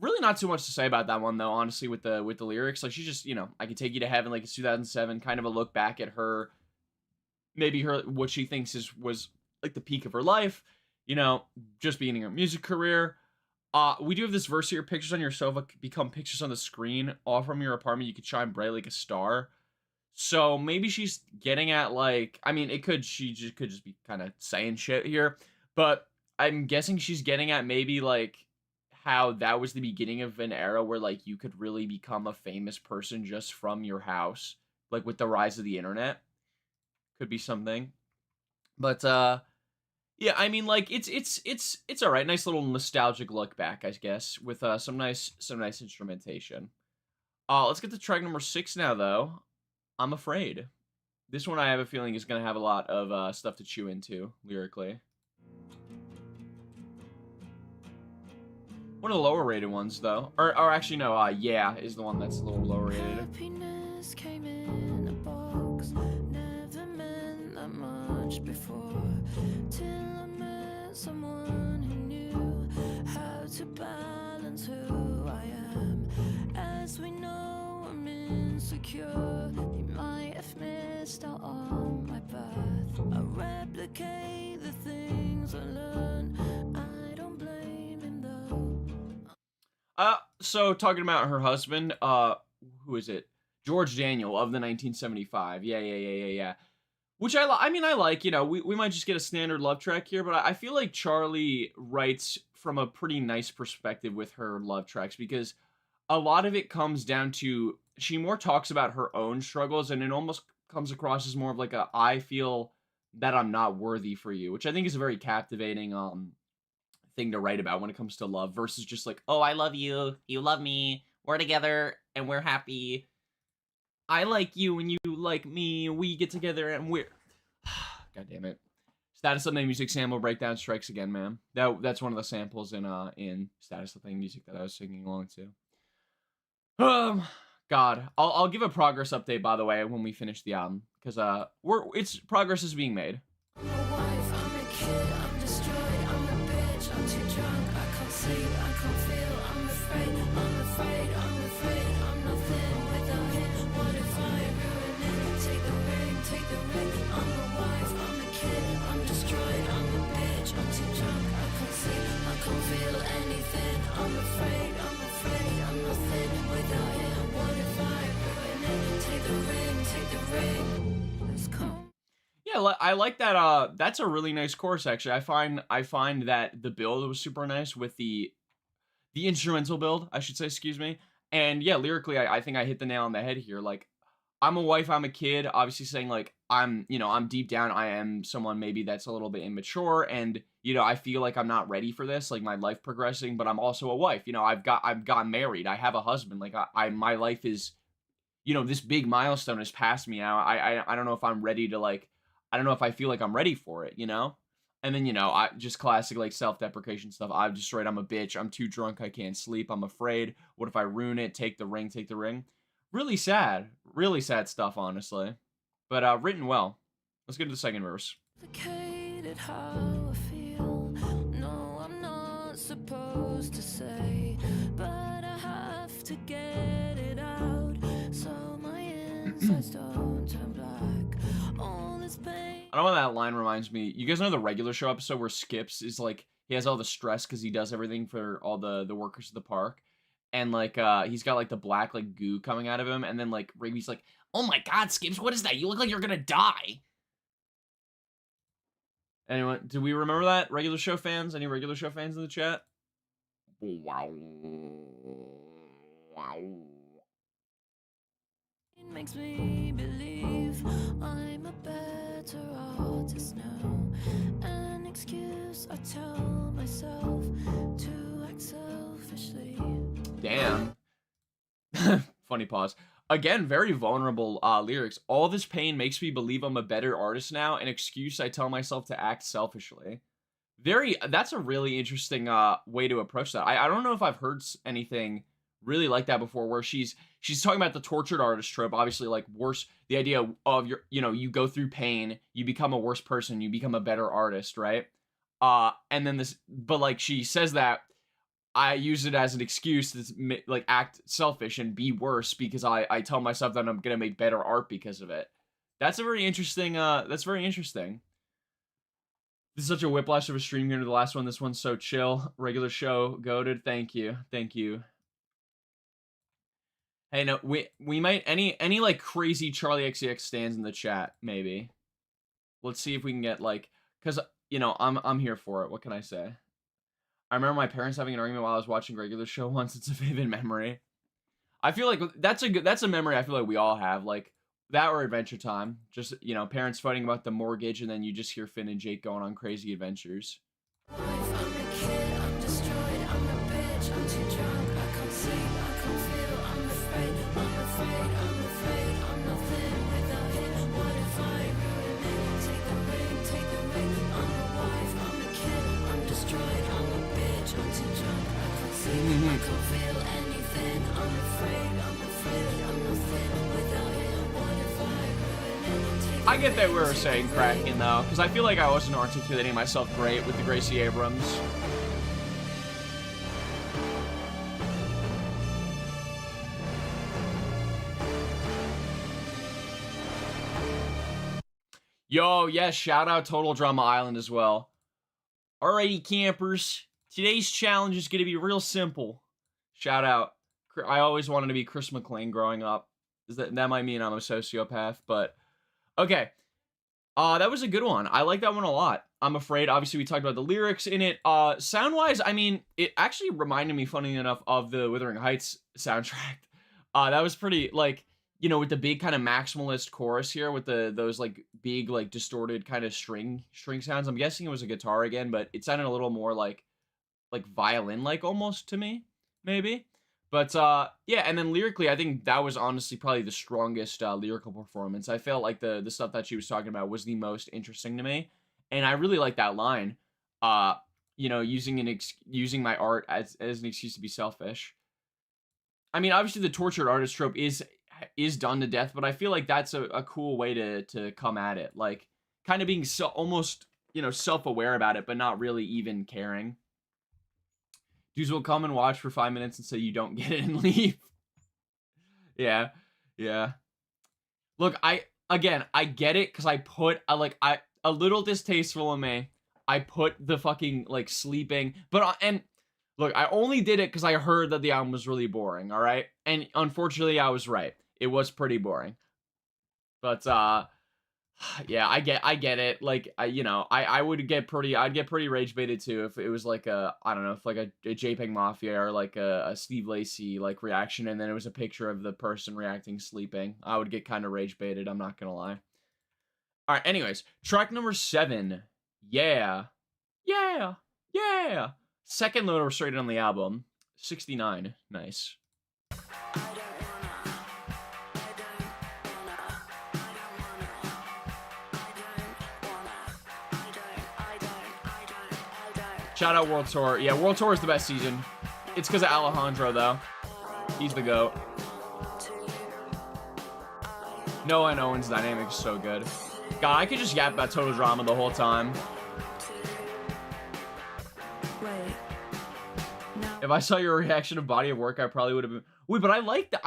Really not too much to say about that one though, honestly, with the lyrics. Like she just, I could take you to heaven, like it's 2007, kind of a look back at her, maybe her what she thinks was like the peak of her life, just beginning her music career. We do have this verse here, pictures on your sofa become pictures on the screen. All from your apartment, you could shine bright like a star. So maybe she's getting at like, I mean, she could just be kind of saying shit here, but I'm guessing she's getting at maybe like how that was the beginning of an era where like you could really become a famous person just from your house, like with the rise of the internet. Could be something. But yeah, I mean like it's all right. Nice little nostalgic look back, I guess, with some nice instrumentation. Let's get to track number 6 now though. I'm afraid. This one I have a feeling is going to have a lot of stuff to chew into lyrically. One of the lower rated ones though. Or actually no, yeah is the one that's a little lower rated. Happiness came in a box, never meant that much before, till I met someone who knew how to balance who I am. As we know, I'm insecure. He might have missed out on my path. I replicate the things I learned. I don't blame him though. So talking about her husband, who is it? George Daniel of the 1975. Yeah. Which I mean, I like, we might just get a standard love track here, but I feel like Charlie writes from a pretty nice perspective with her love tracks because a lot of it comes down to she more talks about her own struggles and it almost comes across as more of like a I feel that I'm not worthy for you, which I think is a very captivating thing to write about when it comes to love versus just like, oh, I love you, you love me, we're together and we're happy. I like you and you like me, we get together and we're God damn it. Status of the Music sample breakdown strikes again, man. That's one of the samples in Status of the Music that I was singing along to. God, I'll give a progress update by the way when we finish the album because it's progress is being made. I'm a wife, I'm a kid, I'm destroyed, I'm a bitch, I'm too drunk, I can't sleep, I can't feel, I'm afraid, I'm nothing without him. What if I ruin it? Take the ring, I'm a wife, I'm a kid, I'm destroyed, I'm a bitch, I'm too drunk, I can't sleep, I can't feel anything. I'm afraid, I'm nothing without him. What if I ruin it? Take the ring, let's come. Yeah, I like that. That's a really nice chorus. Actually, I find that the build was super nice with the instrumental build, I should say. Excuse me. And yeah, lyrically, I think I hit the nail on the head here. Like, I'm a wife, I'm a kid. Obviously, saying like I'm deep down, I am someone maybe that's a little bit immature, and I feel like I'm not ready for this, like my life progressing. But I'm also a wife. I've got married. I have a husband. Like my life is this big milestone has passed me now. I don't know if I'm ready to like, I don't know if I feel like I'm ready for it, And then, I just classic like self-deprecation stuff. I've destroyed, I'm a bitch, I'm too drunk, I can't sleep, I'm afraid. What if I ruin it? Take the ring, take the ring. Really sad stuff, honestly. But written well. Let's get to the second verse. Complicated how I feel. No, I'm not supposed to say, but I have to get it out so my insides don't turn black. All this pain. I don't know why that line reminds me. You guys know the regular show episode where Skips is like he has all the stress because he does everything for all the workers of the park, and like he's got like the black like goo coming out of him, and then like Rigby's like, "Oh my God, Skips, what is that? You look like you're gonna die." Anyone, do we remember that? Regular show fans? Any regular show fans in the chat? Wow. It makes me believe I'm a better artist now. An excuse I tell myself to act selfishly. Damn. Funny pause. Again, very vulnerable lyrics. All this pain makes me believe I'm a better artist now. An excuse I tell myself to act selfishly. That's a really interesting way to approach that. I don't know if I've heard anything really like that before, where she's talking about the tortured artist trope, obviously, like, worse, the idea of you go through pain, you become a worse person, you become a better artist, right? And then this, but like, she says that I use it as an excuse to like act selfish and be worse because I tell myself that I'm gonna make better art because of it. That's a very interesting. That's very interesting. This is such a whiplash of a stream here to the last one. This one's so chill. Regular show, goated. Thank you, thank you. Hey, no, we might any like crazy Charlie XCX stands in the chat maybe. Let's see if we can get like, cause I'm here for it. What can I say? I remember my parents having an argument while I was watching regular show once. It's a vivid memory. I feel like that's a memory I feel like we all have, like that or Adventure Time. Just, parents fighting about the mortgage, and then you just hear Finn and Jake going on crazy adventures. I get that we were saying Kraken though, because I feel like I wasn't articulating myself great with the Gracie Abrams. Yo, yes, shout out Total Drama Island as well. Alrighty, campers. Today's challenge is going to be real simple. Shout out. I always wanted to be Chris McClane growing up. That might mean I'm a sociopath, but okay. That was a good one. I like that one a lot. I'm afraid. Obviously, we talked about the lyrics in it. Sound-wise, I mean, it actually reminded me, funny enough, of the Wuthering Heights soundtrack. That was pretty, like, with the big kind of maximalist chorus here, with those like big, like, distorted kind of string sounds. I'm guessing it was a guitar again, but it sounded a little more like violin-like almost to me, maybe. But yeah, and then lyrically, I think that was honestly probably the strongest lyrical performance. I felt like the stuff that she was talking about was the most interesting to me, and I really like that line. Using my art as an excuse to be selfish. I mean, obviously the tortured artist trope is done to death, but I feel like that's a cool way to come at it, like kind of being almost self-aware about it, but not really even caring. Dudes will come and watch for 5 minutes and say you don't get it and leave. Yeah. Look, I get it, because I put a little distasteful of me. I put the fucking like sleeping, but and look, I only did it because I heard that the album was really boring. All right, and unfortunately, I was right. It was pretty boring. But yeah, I get it. Like, I'd get pretty rage baited too if it was like I don't know, if like a JPEG Mafia or like a Steve Lacy like reaction, and then it was a picture of the person reacting sleeping. I would get kind of rage baited, I'm not gonna lie. All right, anyways, track number 7. Yeah. Second loader straight on the album. 69. Nice. Shout out World Tour. Yeah, World Tour is the best season. It's because of Alejandro, though. He's the GOAT. Noah and Owen's dynamic is so good. God, I could just yap about Total Drama the whole time. If I saw your reaction of Body of Work, I probably would have been... Wait, but I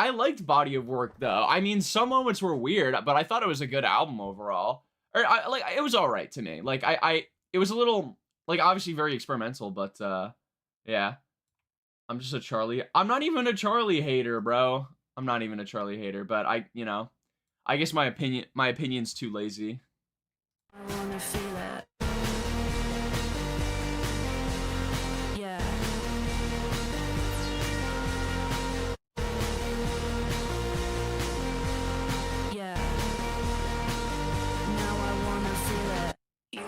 liked Body of Work, though. I mean, some moments were weird, but I thought it was a good album overall. Or, it was alright to me. Like, it was a little... Like, obviously very experimental, but, yeah. I'm just a Charlie. I'm not even a Charlie hater, bro. I'm not even a Charlie hater, but I guess my opinion's too lazy. I wanna feel it. Yeah. Now I wanna feel it.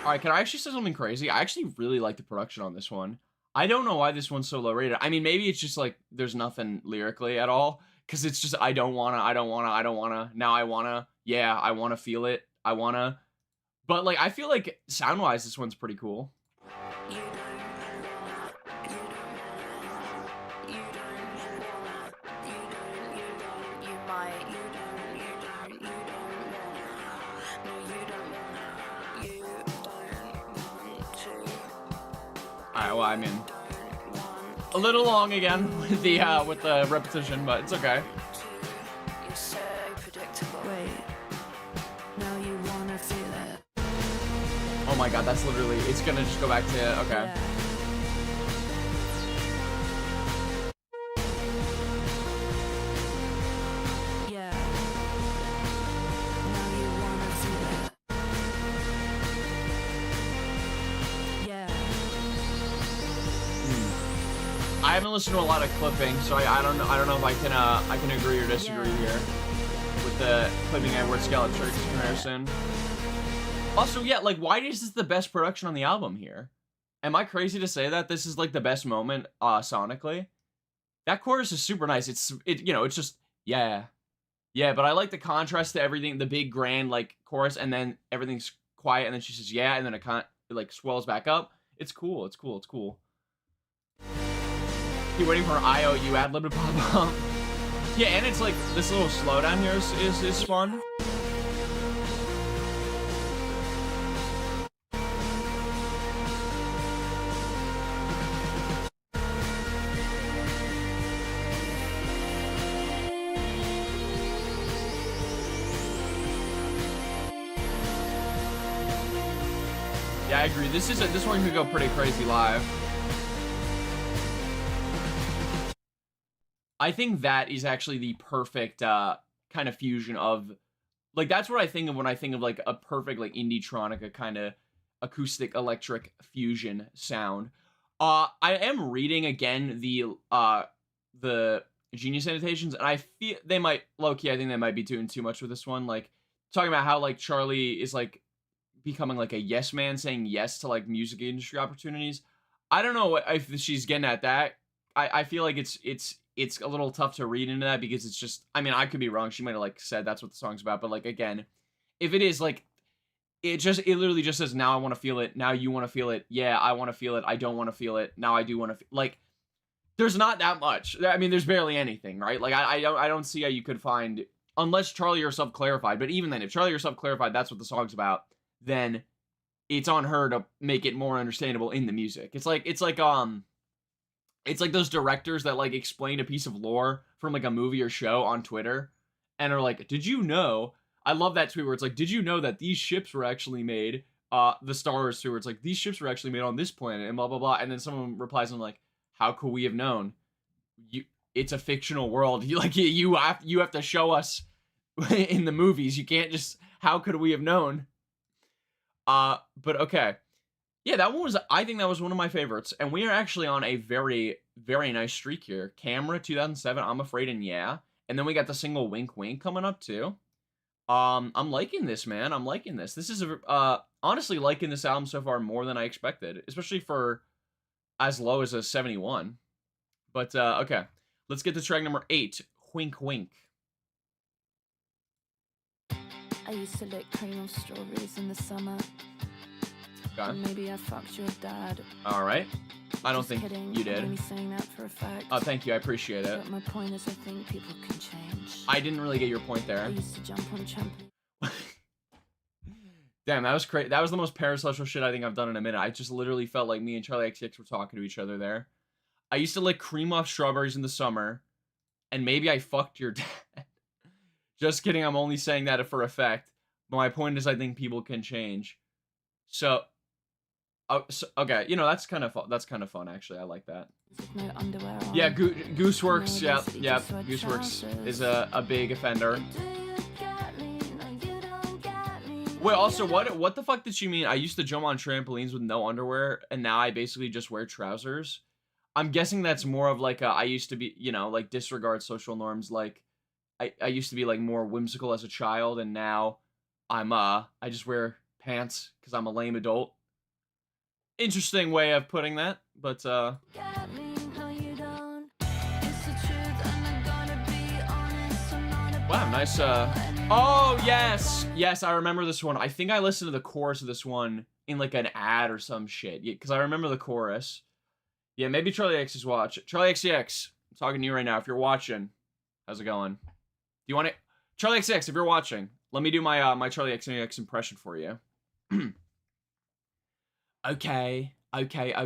Alright, can I actually say something crazy? I actually really like the production on this one. I don't know why this one's so low rated. I mean, maybe it's just like there's nothing lyrically at all. Because it's just, I don't wanna, now I wanna, yeah, I wanna feel it, I wanna. But, like, I feel like sound-wise, this one's pretty cool. Alright, well, I mean, a little long again with the repetition, but it's okay. You're so predictable. Wait, now you wanna feel it. Oh my god, that's literally, it's gonna just go back to, okay. Yeah. Yeah. Now you wanna feel it. Yeah. I haven't listened to a lot of clipping, so I don't know if I can agree or disagree here with the clipping Edward Scallop Church comparison. Also, yeah, like, why is this the best production on the album here? Am I crazy to say that this is like the best moment sonically? That chorus is super nice. It's just yeah. But I like the contrast to everything, the big grand like chorus, and then everything's quiet, and then she says yeah, and then it like swells back up. It's cool. It's cool. You're waiting for an IOU ad lib to pop up. Yeah, and it's like this little slowdown here is fun. Yeah, I agree. This one could go pretty crazy live. I think that is actually the perfect kind of fusion of, like, that's what I think of when I think of like a perfect like indie-tronica kind of acoustic electric fusion sound. I am reading again the Genius annotations, and I feel they might low-key, I think they might be doing too much with this one, like talking about how like Charlie is like becoming like a yes man, saying yes to like music industry opportunities. I don't know if she's getting at that. I feel like it's a little tough to read into that, because it's just, I mean, I could be wrong. She might have like said that's what the song's about, but like, again, if it is like, it literally just says, now I want to feel it. Now you want to feel it. Yeah, I want to feel it. I don't want to feel it. Now I do want to like, there's not that much. I mean, there's barely anything, right? Like, I don't see how you could find, unless Charlie herself clarified, but even then, if Charlie herself clarified that's what the song's about, then it's on her to make it more understandable in the music. It's like those directors that like explain a piece of lore from like a movie or show on Twitter and are like, did you know? I love that tweet where it's like, did you know that these ships were actually made, the Star Wars tweet where it's like, these ships were actually made on this planet and blah, blah, blah. And then someone replies and like, how could we have known? It's a fictional world. You have to show us in the movies. You can't just, how could we have known? But okay. Yeah, I think that was one of my favorites. And we are actually on a very, very nice streak here. Camera, 2007, I'm Afraid, and Yeah. And then we got the single Wink Wink coming up too. I'm liking this, man. I'm liking this. This is honestly liking this album so far more than I expected, especially for as low as a 71. But okay, let's get to track number 8, Wink Wink. I used to lick cream of strawberries in the summer. Okay. Maybe I fucked your dad. All right. I don't Just think kidding. you did. I'm only saying that for a fact. Oh, thank you. I appreciate it. But my point is, I think people can change. I didn't really get your point I there. used to jump on trampoline. Damn, that was crazy. That was the most parasocial shit I think I've done in a minute. I just literally felt like me and Charlie XCX were talking to each other there. I used to lick cream off strawberries in the summer, and maybe I fucked your dad. Just kidding. I'm only saying that for effect. But my point is, I think people can change. So, okay, you know, that's kind of fun. That's kind of fun, actually. I like that. With no underwear on. Yeah, Gooseworks. No, Yeah, just sweat Gooseworks trousers. is a big offender. Do you get me? No, you don't get me. Wait, also, what the fuck did she mean? I used to jump on trampolines with no underwear, and now I basically just wear trousers. I'm guessing that's more of like I used to be, you know, like disregard social norms. Like I used to be like more whimsical as a child, and now I just wear pants because I'm a lame adult. Interesting way of putting that, but Get me? No, you don't. It's the truth, and I gotta be honest. I'm not a wow, nice. Oh yes, Yes, I remember this one. I think I listened to the chorus of this one in like an ad or some shit. Yeah, because I remember the chorus. Yeah, maybe Charlie X is watch. Charlie XCX, I'm talking to you right now. If you're watching, how's it going? Do you want it? Charlie XCX, if you're watching, let me do my my Charlie XCX impression for you. Okay. Cocaine.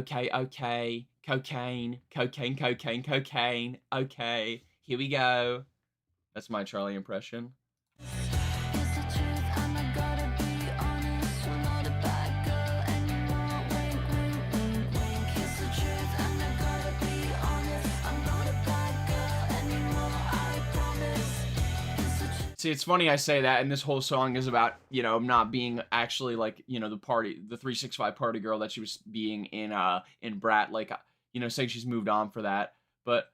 Okay, here we go. That's my Charlie impression. It's the truth, and I gotta be honest. I'm not a bad girl anymore. Wink, wink, wink, wink. It's the truth, and I gotta be honest. I'm not a bad girl anymore. I promise. It's the truth. See, it's funny I say that, and this whole song is about, you know, not being actually like, you know, the 365 party girl that she was being in Brat, like, you know, saying she's moved on for that. But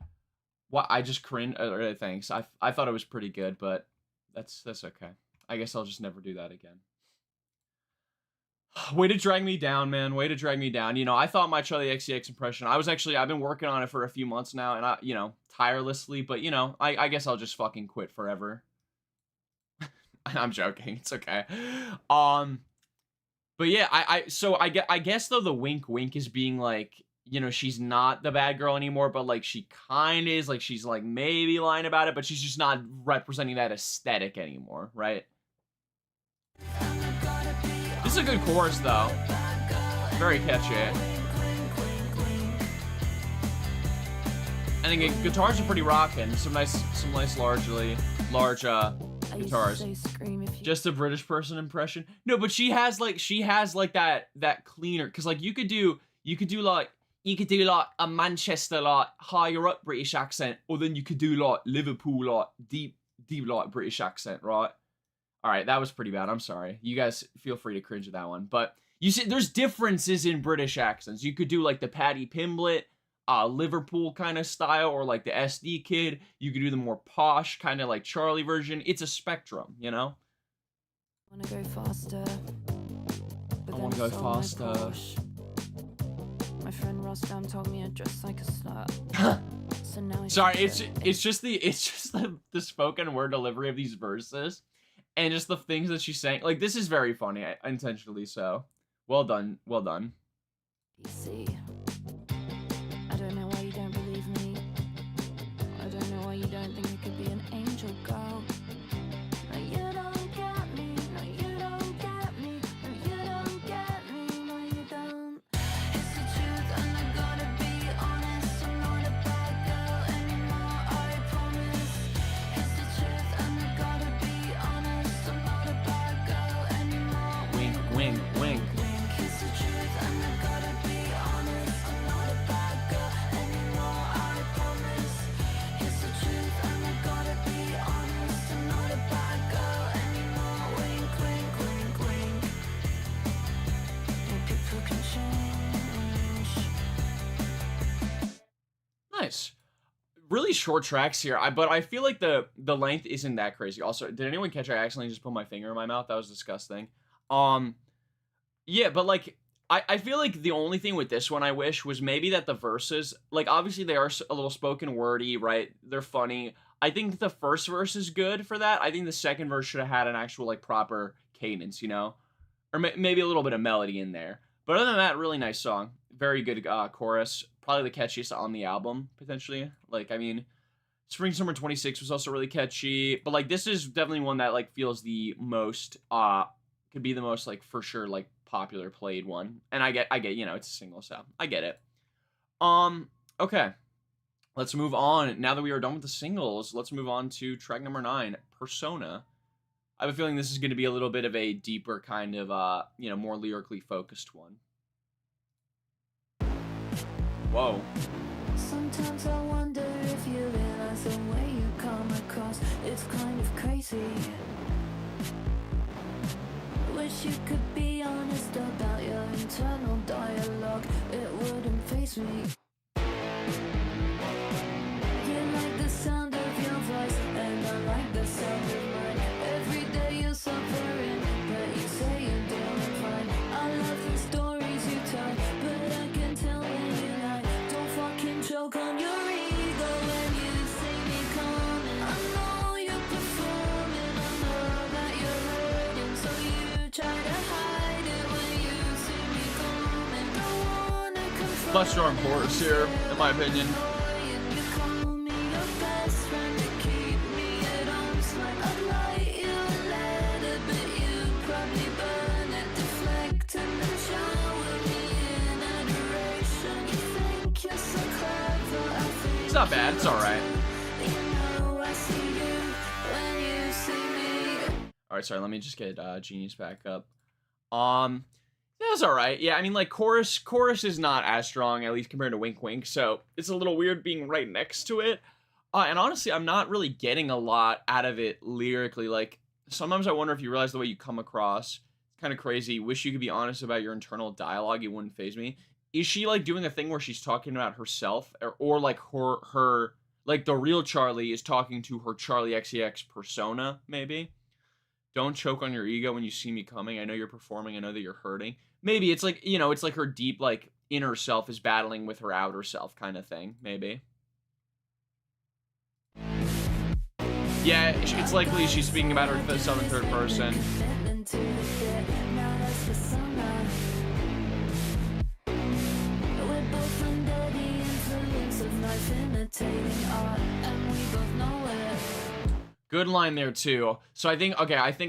what I just cringe. Thanks. I thought it was pretty good, but that's okay. I guess I'll just never do that again. Way to drag me down, man. Way to drag me down. You know, I thought my Charlie XCX impression, I've been working on it for a few months now, and you know, tirelessly, but you know, I guess I'll just fucking quit forever. I'm joking. It's okay. But yeah, I guess though the wink wink is being like, you know, she's not the bad girl anymore, but like she kind of is, like she's like maybe lying about it, but she's just not representing that aesthetic anymore, right? This is a good chorus though. Very catchy. I think guitars are pretty rocking. Some nice large guitars. Just a British person impression. No, but she has like that cleaner, cause like you could do like a Manchester like higher up British accent, or then you could do like Liverpool like deep like British accent, right? All right, that was pretty bad. I'm sorry. You guys feel free to cringe at that one, but you see, there's differences in British accents. You could do like the Paddy Pimblett, Liverpool kind of style, or like the SD Kid. You could do the more posh kind of like Charlie version. It's a spectrum, you know. I wanna go faster. I wanna go faster. My friend Rostam told me I dress like a slut. So now Sorry, it's just the spoken word delivery of these verses, and just the things that she's saying. Like, this is very funny, intentionally so. Well done, well done. PC. I don't know why you don't believe me. I don't know why you don't think you could be an angel girl. No, you don't get me. No, you don't get me. No, you don't get me. No, you don't. It's the truth, and I gotta be honest. I'm not a bad girl anymore. I promise. It's the truth, and I gotta be honest. I'm not a bad girl anymore. Wink, wink, wink. It's the truth, and I gotta be honest. I'm not a bad girl anymore. I promise. It's the truth, and I gotta be honest. I'm not a bad girl anymore. Wink, wink, wink, wink. And people can change. Nice. Really short tracks here, but I feel like the length isn't that crazy. Also, did anyone catch I accidentally just put my finger in my mouth? That was disgusting. Yeah, but like I feel like the only thing with this one I wish was maybe that the verses, like obviously they are a little spoken wordy, right? They're funny. I think the first verse is good for that. I think the second verse should have had an actual like proper cadence, you know, or maybe a little bit of melody in there. But other than that, really nice song. Very good chorus. Probably the catchiest on the album, potentially. Like, I mean, Spring Summer 26 was also really catchy. But, like, this is definitely one that, like, feels the most, could be the most, like, for sure, like, popular played one. And I get, you know, it's a single, so I get it. Okay. Let's move on. Now that we are done with the singles, let's move on to track number 9, Persona. I have a feeling this is going to be a little bit of a deeper kind of, you know, more lyrically focused one. Whoa. Sometimes I wonder if you realize the way you come across. It's kind of crazy. Wish you could be honest about your internal dialogue. It wouldn't faze me. You like the sound of your voice, and I like the sound of mine. Every day you're suffering, but you say you're doing fine. I love the stories you tell, but I can tell when you lie. Don't fucking choke on your ego when you see me coming. I know you're performing, I know that you're hurting Less strong chorus here, in my opinion. It's not bad, it's alright. Alright, sorry, let me just get Genius back up. That was alright. Yeah, I mean, like, chorus is not as strong, at least compared to Wink Wink, so it's a little weird being right next to it. And honestly, I'm not really getting a lot out of it lyrically. Like, sometimes I wonder if you realize the way you come across. It's kind of crazy. Wish you could be honest about your internal dialogue. It wouldn't faze me. Is she, like, doing a thing where she's talking about herself? Or like, her like, the real Charlie is talking to her CHARLI XCX persona, maybe? Don't choke on your ego when you see me coming. I know you're performing. I know that you're hurting. Maybe it's like, you know, it's like her deep, like, inner self is battling with her outer self kind of thing. Maybe. Yeah, it's likely she's speaking about herself in third person. Good line there too. So I think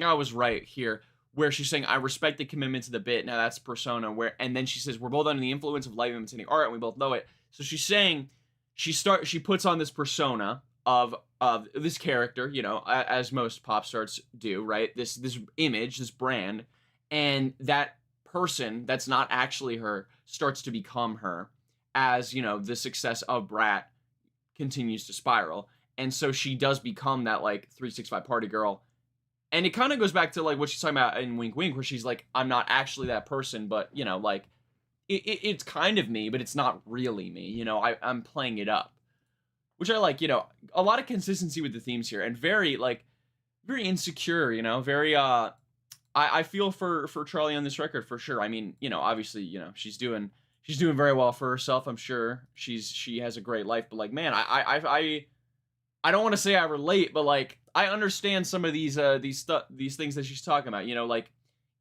I was right here, where she's saying I respect the commitment to the bit. Now that's persona, and then she says we're both under the influence of life imitating art, and we both know it. So she's saying she puts on this persona of this character, you know, as most pop stars do, right? This image, this brand, and that person that's not actually her starts to become her as, you know, the success of Brat continues to spiral. And so she does become that, like, 365 party girl. And it kind of goes back to, like, what she's talking about in Wink Wink, where she's like, I'm not actually that person, but, you know, like, it's kind of me, but it's not really me. You know, I'm playing it up. Which I like, you know, a lot of consistency with the themes here. And very, like, very insecure, you know, very, I feel for Charli on this record, for sure. I mean, you know, obviously, you know, she's doing very well for herself, I'm sure. She has a great life, but, like, man, I don't want to say I relate, but, like, I understand some of these things that she's talking about. You know, like,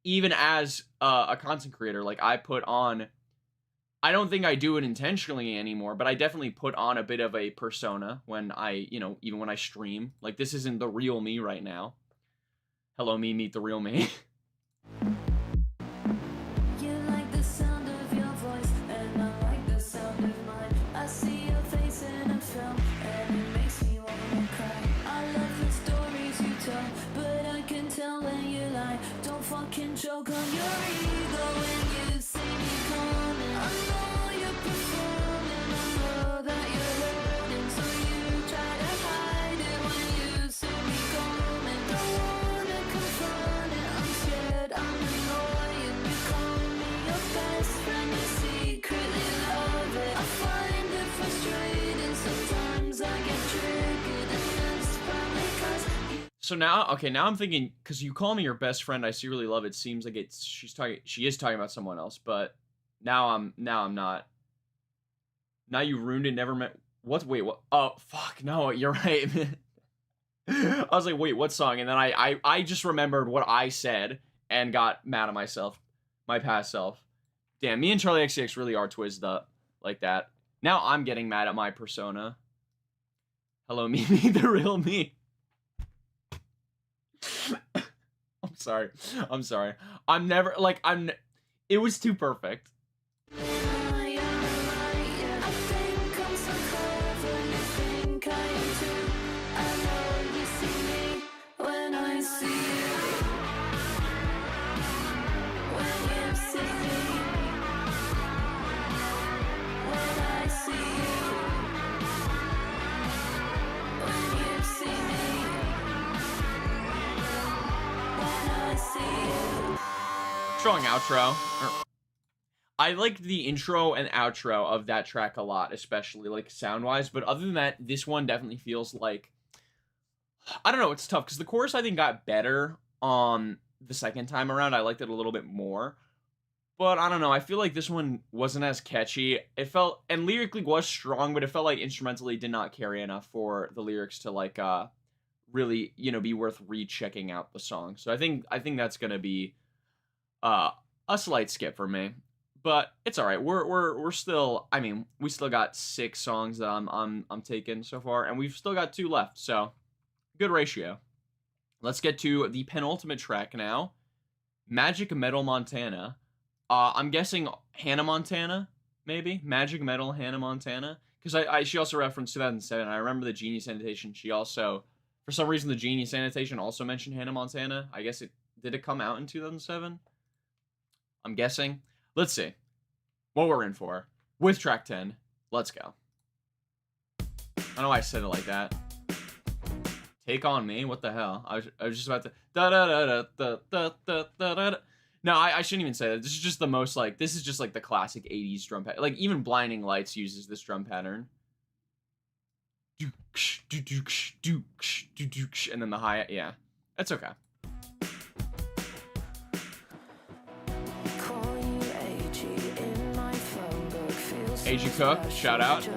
even as a content creator, like, I don't think I do it intentionally anymore, but I definitely put on a bit of a persona when you know, even when I stream. Like, this isn't the real me right now. Hello, me, meet the real me. Choke on your ego when you see me coming. I know you're performing, I know that you're hurting, so you try to hide it when you see me coming. Don't wanna confront it, I'm scared, I'm annoying. You call me your best friend, you secretly love it. I find it frustrating, sometimes I get triggered, and that's probably 'cause So now I'm thinking, because you call me your best friend, I secretly love it. Seems like she is talking about someone else, but now I'm not. Now you ruined it, never meant. Wait, what? Oh, fuck, no, you're right. I was like, wait, what song? And then I just remembered what I said and got mad at myself, my past self. Damn, me and CHARLI XCX really are twisted up like that. Now I'm getting mad at my persona. Hello, me, the real me. I'm sorry. I'm never, like, it was too perfect. Strong outro. I liked the intro and outro of that track a lot, especially, like, sound-wise, but other than that, this one definitely feels like, I don't know, it's tough, because the chorus, I think, got better on the second time around. I liked it a little bit more, but I don't know, I feel like this one wasn't as catchy. It felt, and lyrically was strong, but it felt like instrumentally did not carry enough for the lyrics to, like, really, you know, be worth rechecking out the song. So I think that's gonna be a slight skip for me. but it's all right. We're still. I mean, we still got 6 songs that I'm taking so far, and we've still got 2 left. So good ratio. Let's get to the penultimate track now. Magic Metal Montana. I'm guessing Hannah Montana, maybe Magic Metal Hannah Montana, because she also referenced 2007. I remember the Genius Annotation. She also, for some reason, the Genius Annotation also mentioned Hannah Montana. I guess did it come out in 2007? I'm guessing. Let's see what we're in for with track 10. Let's go. I don't know why I said it like that. Take on Me. What the hell? I was just about to da da da da da da da da da. No, I shouldn't even say that. This is just the most like this is just like the classic 80s drum pattern. Like even Blinding Lights uses this drum pattern. And then the hi, yeah. That's okay. AG Cook, shout out.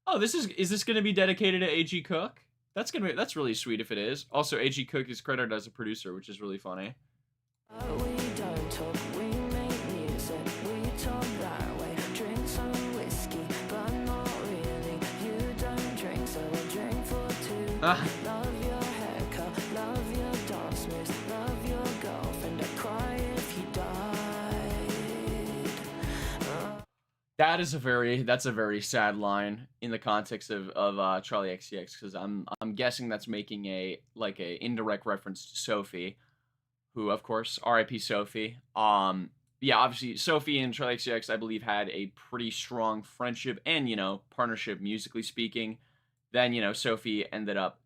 Oh, is this gonna be dedicated to AG Cook? That's really sweet if it is. Also, AG Cook is credited as a producer, which is really funny. We don't talk, we make music, we talk that way. Drink some whiskey, but not really. You don't drink, so I drink for 2. Love your haircut, love your dance moves, love your girlfriend. I cry if you died. That's a very sad line in the context of CHARLI XCX, because I'm guessing that's making a indirect reference to Sophie, who of course R.I.P. Sophie. Yeah, obviously Sophie and CHARLI XCX I believe had a pretty strong friendship and partnership musically speaking. Then Sophie ended up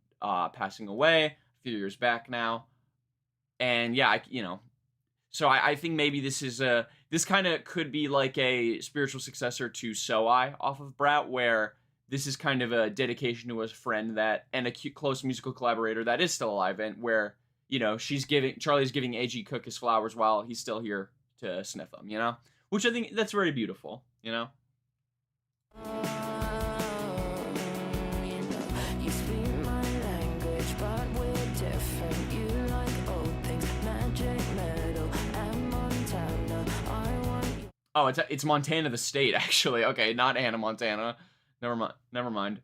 passing away a few years back now, and yeah, so I think maybe this kind of could be like a spiritual successor to So I off of Brat, where this is kind of a dedication to a friend and a close musical collaborator that is still alive, and where Charlie's giving AG Cook his flowers while he's still here to sniff them, which I think that's very beautiful, You speak my language, but we're different. You like old things, magic metal, and Montana. I want you. Oh, it's Montana the state, actually. Okay, not Hannah Montana. Never mind.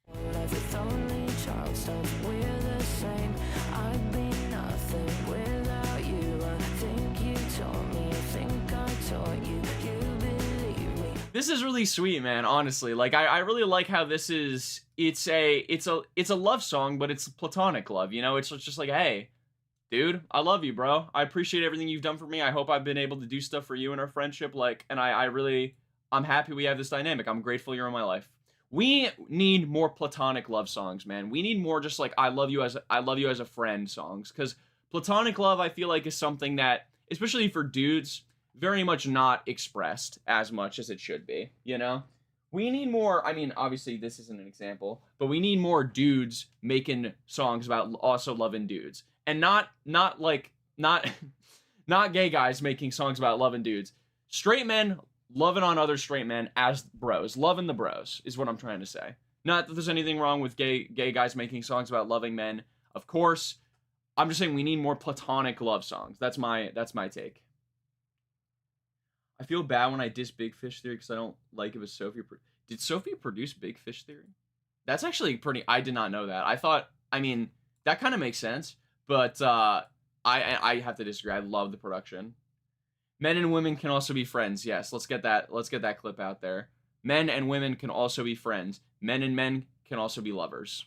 With only child stuff, we're the same. I'd be nothing without you. I think you taught me, I think I taught you. You believe me. This is really sweet, man, honestly. Like I really like how this is it's a love song, but it's platonic love, It's just like, hey, dude, I love you, bro. I appreciate everything you've done for me. I hope I've been able to do stuff for you in our friendship, and I'm happy we have this dynamic. I'm grateful you're in my life. We need more platonic love songs, man. We need more just like I love you as a friend songs, cuz platonic love I feel like is something that, especially for dudes, very much not expressed as much as it should be, We need more, I mean, obviously this isn't an example, but we need more dudes making songs about also loving dudes. And not gay guys making songs about loving dudes. Straight men loving on other straight men as bros. Loving the bros is what I'm trying to say. Not that there's anything wrong with gay guys making songs about loving men. Of course. I'm just saying we need more platonic love songs. That's my take. I feel bad when I diss Big Fish Theory because I don't like it with Sophie. Did Sophie produce Big Fish Theory? That's actually I did not know that. That kind of makes sense, but I have to disagree. I love the production. Men and women can also be friends. Yes, let's get that clip out there. Men and women can also be friends. Men and men can also be lovers.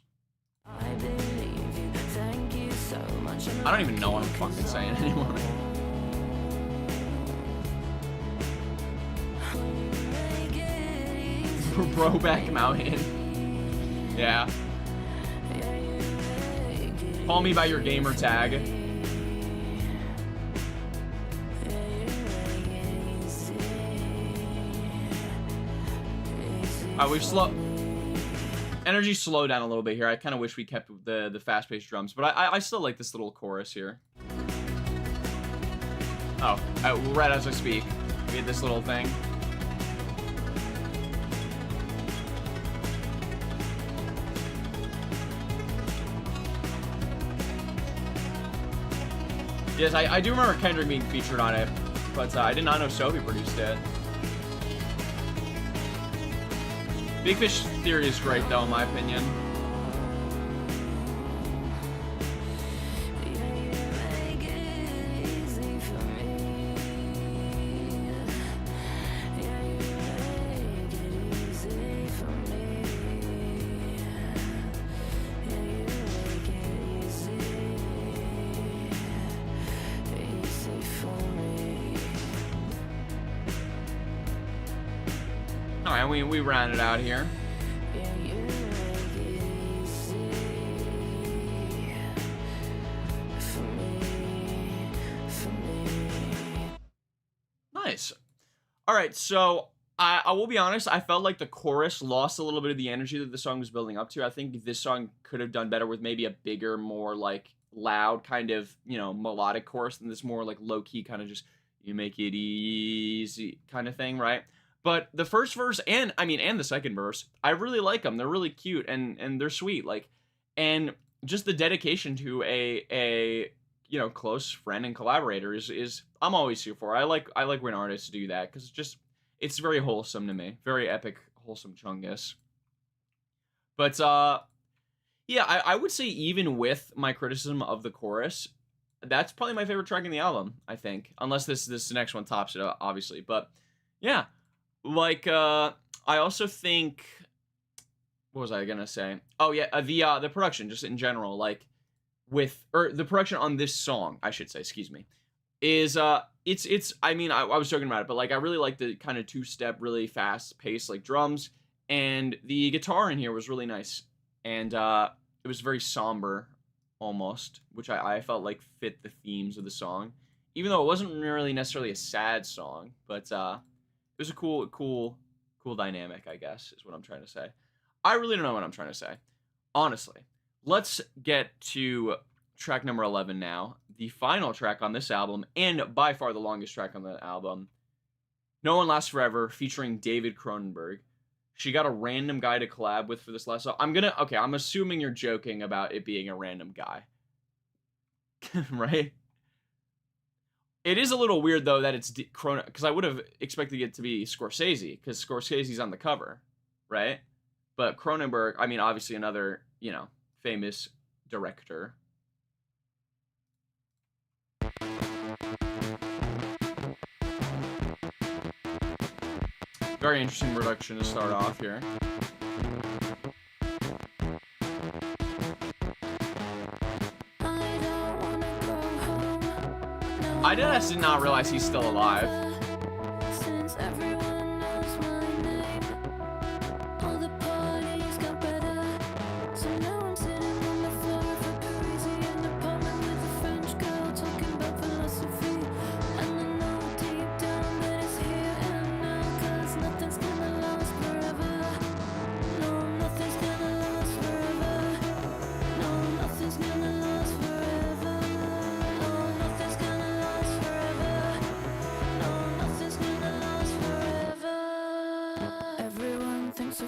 I believe you. Thank you so much. I don't even know what I'm fucking saying anymore. Broback Mountain. Yeah. Call me by your gamer tag. We've energy slowed down a little bit here. I kind of wish we kept the fast-paced drums, but I still like this little chorus here. Oh, right as I speak, we had this little thing. Yes, I do remember Kendrick being featured on it, but I did not know Sophie produced it. Big Fish Theory is great, though, in my opinion. All right, we round it out here. Nice. All right, so I will be honest, I felt like the chorus lost a little bit of the energy that the song was building up to. I think this song could have done better with maybe a bigger, more like loud kind of, melodic chorus than this more like low-key kind of just you make it easy kind of thing, right? But the first verse and the second verse, I really like them. They're really cute and they're sweet, like, and just the dedication to a close friend and collaborator is I'm always here for. I like when artists do that because it's very wholesome to me, very epic, wholesome chungus. But yeah, I would say even with my criticism of the chorus, that's probably my favorite track in the album. I think, unless this next one tops it, obviously. But yeah, like I also think, what was I gonna say? Oh yeah, the production just in general, like the production on this song, I should say, excuse me, is it's I was joking about it, but like I really like the kind of two-step, really fast pace like drums, and the guitar in here was really nice, and it was very somber almost, which I felt like fit the themes of the song, even though it wasn't really necessarily a sad song, but it was a cool dynamic, I guess, is what I'm trying to say. I really don't know what I'm trying to say, honestly. Let's get to track number 11 now, the final track on this album, and by far the longest track on the album, No One Lasts Forever, featuring David Cronenberg. She got a random guy to collab with for this last song. I'm assuming you're joking about it being a random guy. Right? It is a little weird, though, that it's because I would have expected it to be Scorsese, because Scorsese's on the cover, right? But Cronenberg, obviously another, famous director. Very interesting production to start off here. I did not realize he's still alive.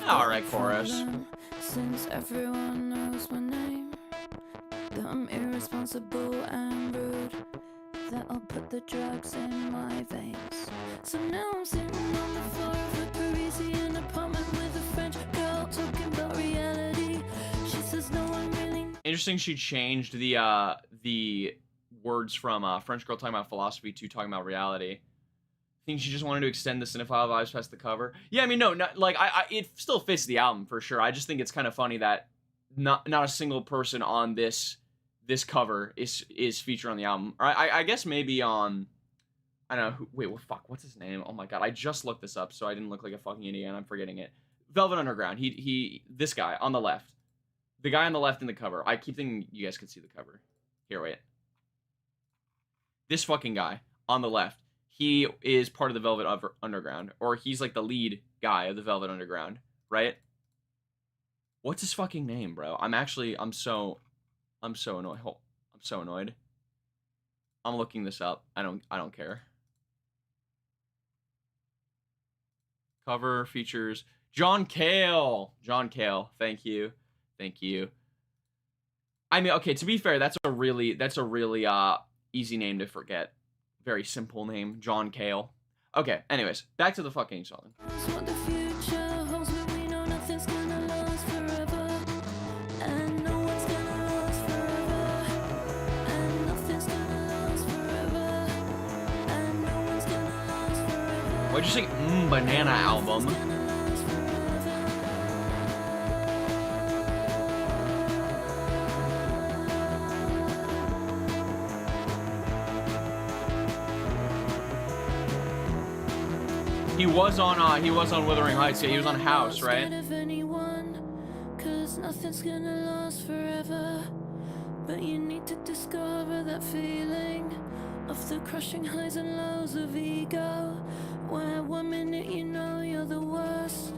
Alright, chorus. Since everyone knows my name, that I'm irresponsible and rude, that I'll put the drugs in my veins. So now I'm sitting on the floor of a Parisian apartment with a French girl talking about reality. She says no one really. Interesting, she changed the words from French girl talking about philosophy to talking about reality. I think she just wanted to extend the cinephile vibes past the cover. Yeah, no, like it still fits the album for sure. I just think it's kind of funny that not a single person on this cover is featured on the album. Or I guess maybe on, I don't know. Wait, what? Fuck, what's his name? Oh my god, I just looked this up so I didn't look like a fucking idiot. And I'm forgetting it. Velvet Underground. This guy on the left, the guy on the left in the cover. I keep thinking you guys could see the cover. Here, wait. This fucking guy on the left. He is part of the Velvet Underground, or he's like the lead guy of the Velvet Underground, right? What's his fucking name, bro? I'm so annoyed. I'm so annoyed. I'm looking this up. I don't care. Cover features John Cale. John Cale. Thank you. Okay, to be fair, that's a really Easy name to forget. Very simple name. John Cale. Okay, anyways, back to the fucking song. What the future holds, but we know nothing's gonna last forever. And no one's gonna last forever. And nothing's gonna last forever. And no one's gonna last forever. Why'd you say Banana Album? Gonna last forever. He was on Wuthering Heights. Yeah, he was on House, right? Scared of anyone, 'cause nothing's gonna last forever. But you need to discover that feeling of the crushing highs and lows of ego, where 1 minute you know you're the worst.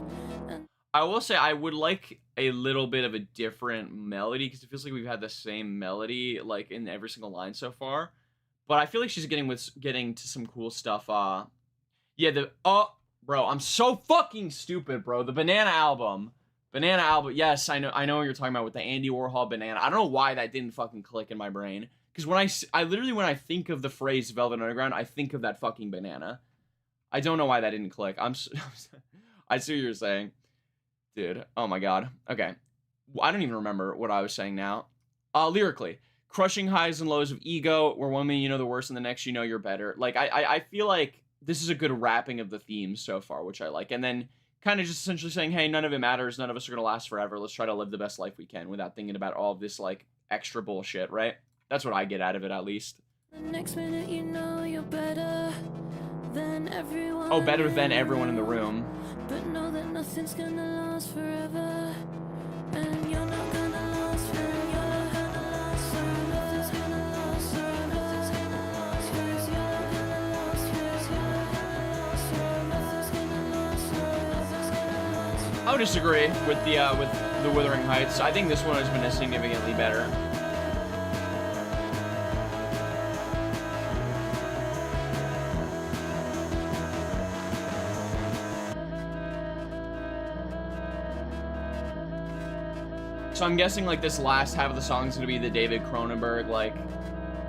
I will say I would like a little bit of a different melody because it feels like we've had the same melody like in every single line so far. But I feel like she's getting to some cool stuff. Yeah, bro, I'm so fucking stupid, bro. The Banana Album. Yes, I know what you're talking about with the Andy Warhol banana. I don't know why that didn't fucking click in my brain. Because when I think of the phrase Velvet Underground, I think of that fucking banana. I don't know why that didn't click. I see what you're saying. Dude, oh my god. Okay. I don't even remember what I was saying now. Lyrically. Crushing highs and lows of ego, where 1 minute you know the worst and the next you know you're better. Like, I feel like this is a good wrapping of the themes so far, which I like. And then kind of just essentially saying, hey, none of it matters. None of us are going to last forever. Let's try to live the best life we can without thinking about all of this, like, extra bullshit, right? That's what I get out of it, at least. The next minute you know you're better than everyone. Oh, better than everyone in the room. But know that nothing's gonna last forever. And you're not gonna last forever. Nothing's gonna last forever. Nothing's gonna last forever. Nothing's gonna last forever. I would disagree with the Wuthering Heights. I think this one has been significantly better. So I'm guessing like this last half of the song is gonna be the David Cronenberg like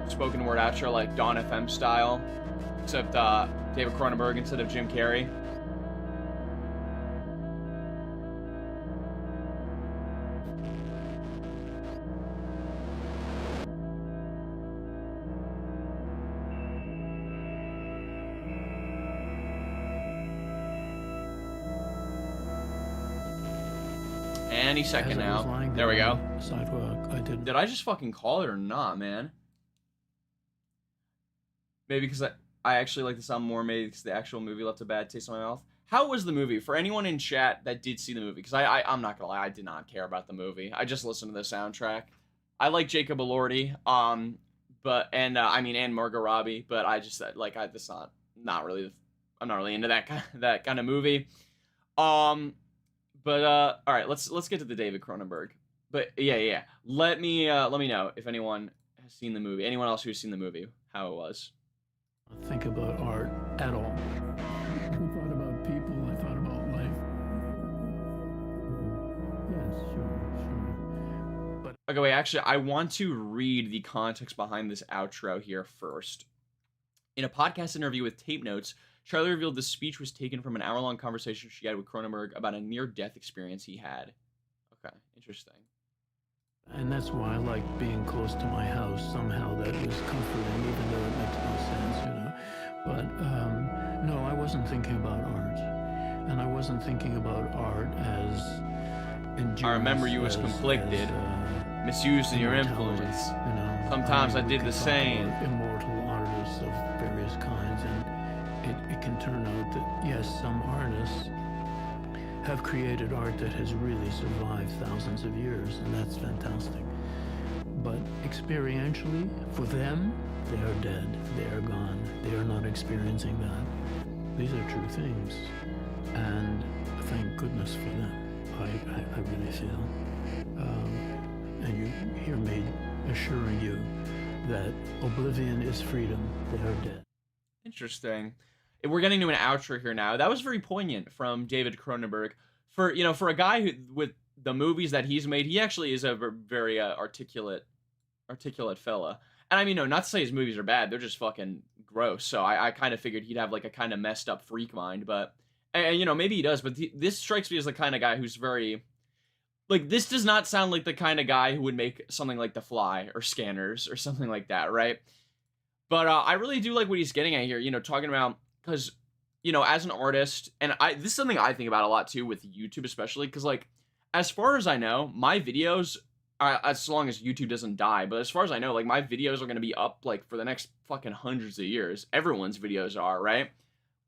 spoken word outro, like Dawn FM style, except David Cronenberg instead of Jim Carrey. Any second now. There we go. Sidewalk, Did I just fucking call it or not, man? Maybe because I actually like the sound more. Maybe because the actual movie left a bad taste in my mouth. How was the movie? For anyone in chat that did see the movie, because I'm not gonna lie, I did not care about the movie. I just listened to the soundtrack. I like Jacob Elordi, and Margot Robbie, but I just like this not really. I'm not really into that kind of movie. But all right, let's get to the David Cronenberg. But yeah. Let me know if anyone has seen the movie. Anyone else who's seen the movie, how it was. Think about art at all. I thought about people. I thought about life. Yes, sure. But Okay, wait. Actually, I want to read the context behind this outro here first. In a podcast interview with Tape Notes, Charlie revealed the speech was taken from an hour-long conversation she had with Cronenberg about a near-death experience he had. Okay, interesting. And that's why I like being close to my house. Somehow that was comforting, even though it makes no sense, you know. But no, I wasn't thinking about art, and I wasn't thinking about art as endurance. I remember you was conflicted, misused in your immortality, influence. You know, Sometimes I we did can the talk same. about immortal artists of various kinds, and it can turn out that yes, some artists have created art that has really survived thousands of years, and that's fantastic. But experientially, for them, they are dead, they are gone, they are not experiencing that. These are true things, and thank goodness for them, I really feel. And you hear me assuring you that oblivion is freedom, they are dead. Interesting. We're getting to an outro here now. That was very poignant from David Cronenberg. For a guy who, with the movies that he's made, he actually is a very articulate fella. And I mean, no, not to say his movies are bad. They're just fucking gross. So I kind of figured he'd have like a kind of messed up freak mind, but and, you know, maybe he does. But this strikes me as the kind of guy who's very like, this does not sound like the kind of guy who would make something like The Fly or Scanners or something like that, right? But I really do like what he's getting at here. You know, talking about because you know, as an artist, and this is something I think about a lot too with YouTube, especially because like as far as I know, my videos as long as YouTube doesn't die, but as far as I know, like my videos are gonna be up like for the next fucking hundreds of years. Everyone's videos are, right?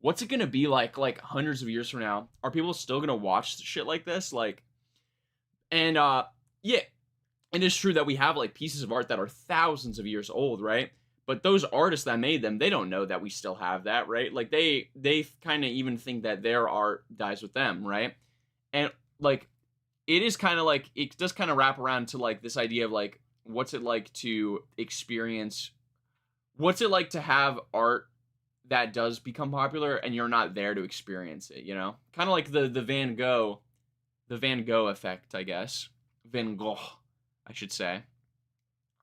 What's it gonna be like hundreds of years from now? Are people still gonna watch shit like this? Like, and yeah, it is true that we have like pieces of art that are thousands of years old, right? But those artists that made them, they don't know that we still have that, right? Like they kind of even think that their art dies with them, right? And like it is kind of like it does kind of wrap around to like this idea of like what's it like to experience, what's it like to have art that does become popular and you're not there to experience it, you know? Kind of like the Van Gogh effect, I guess. Van Gogh, I should say.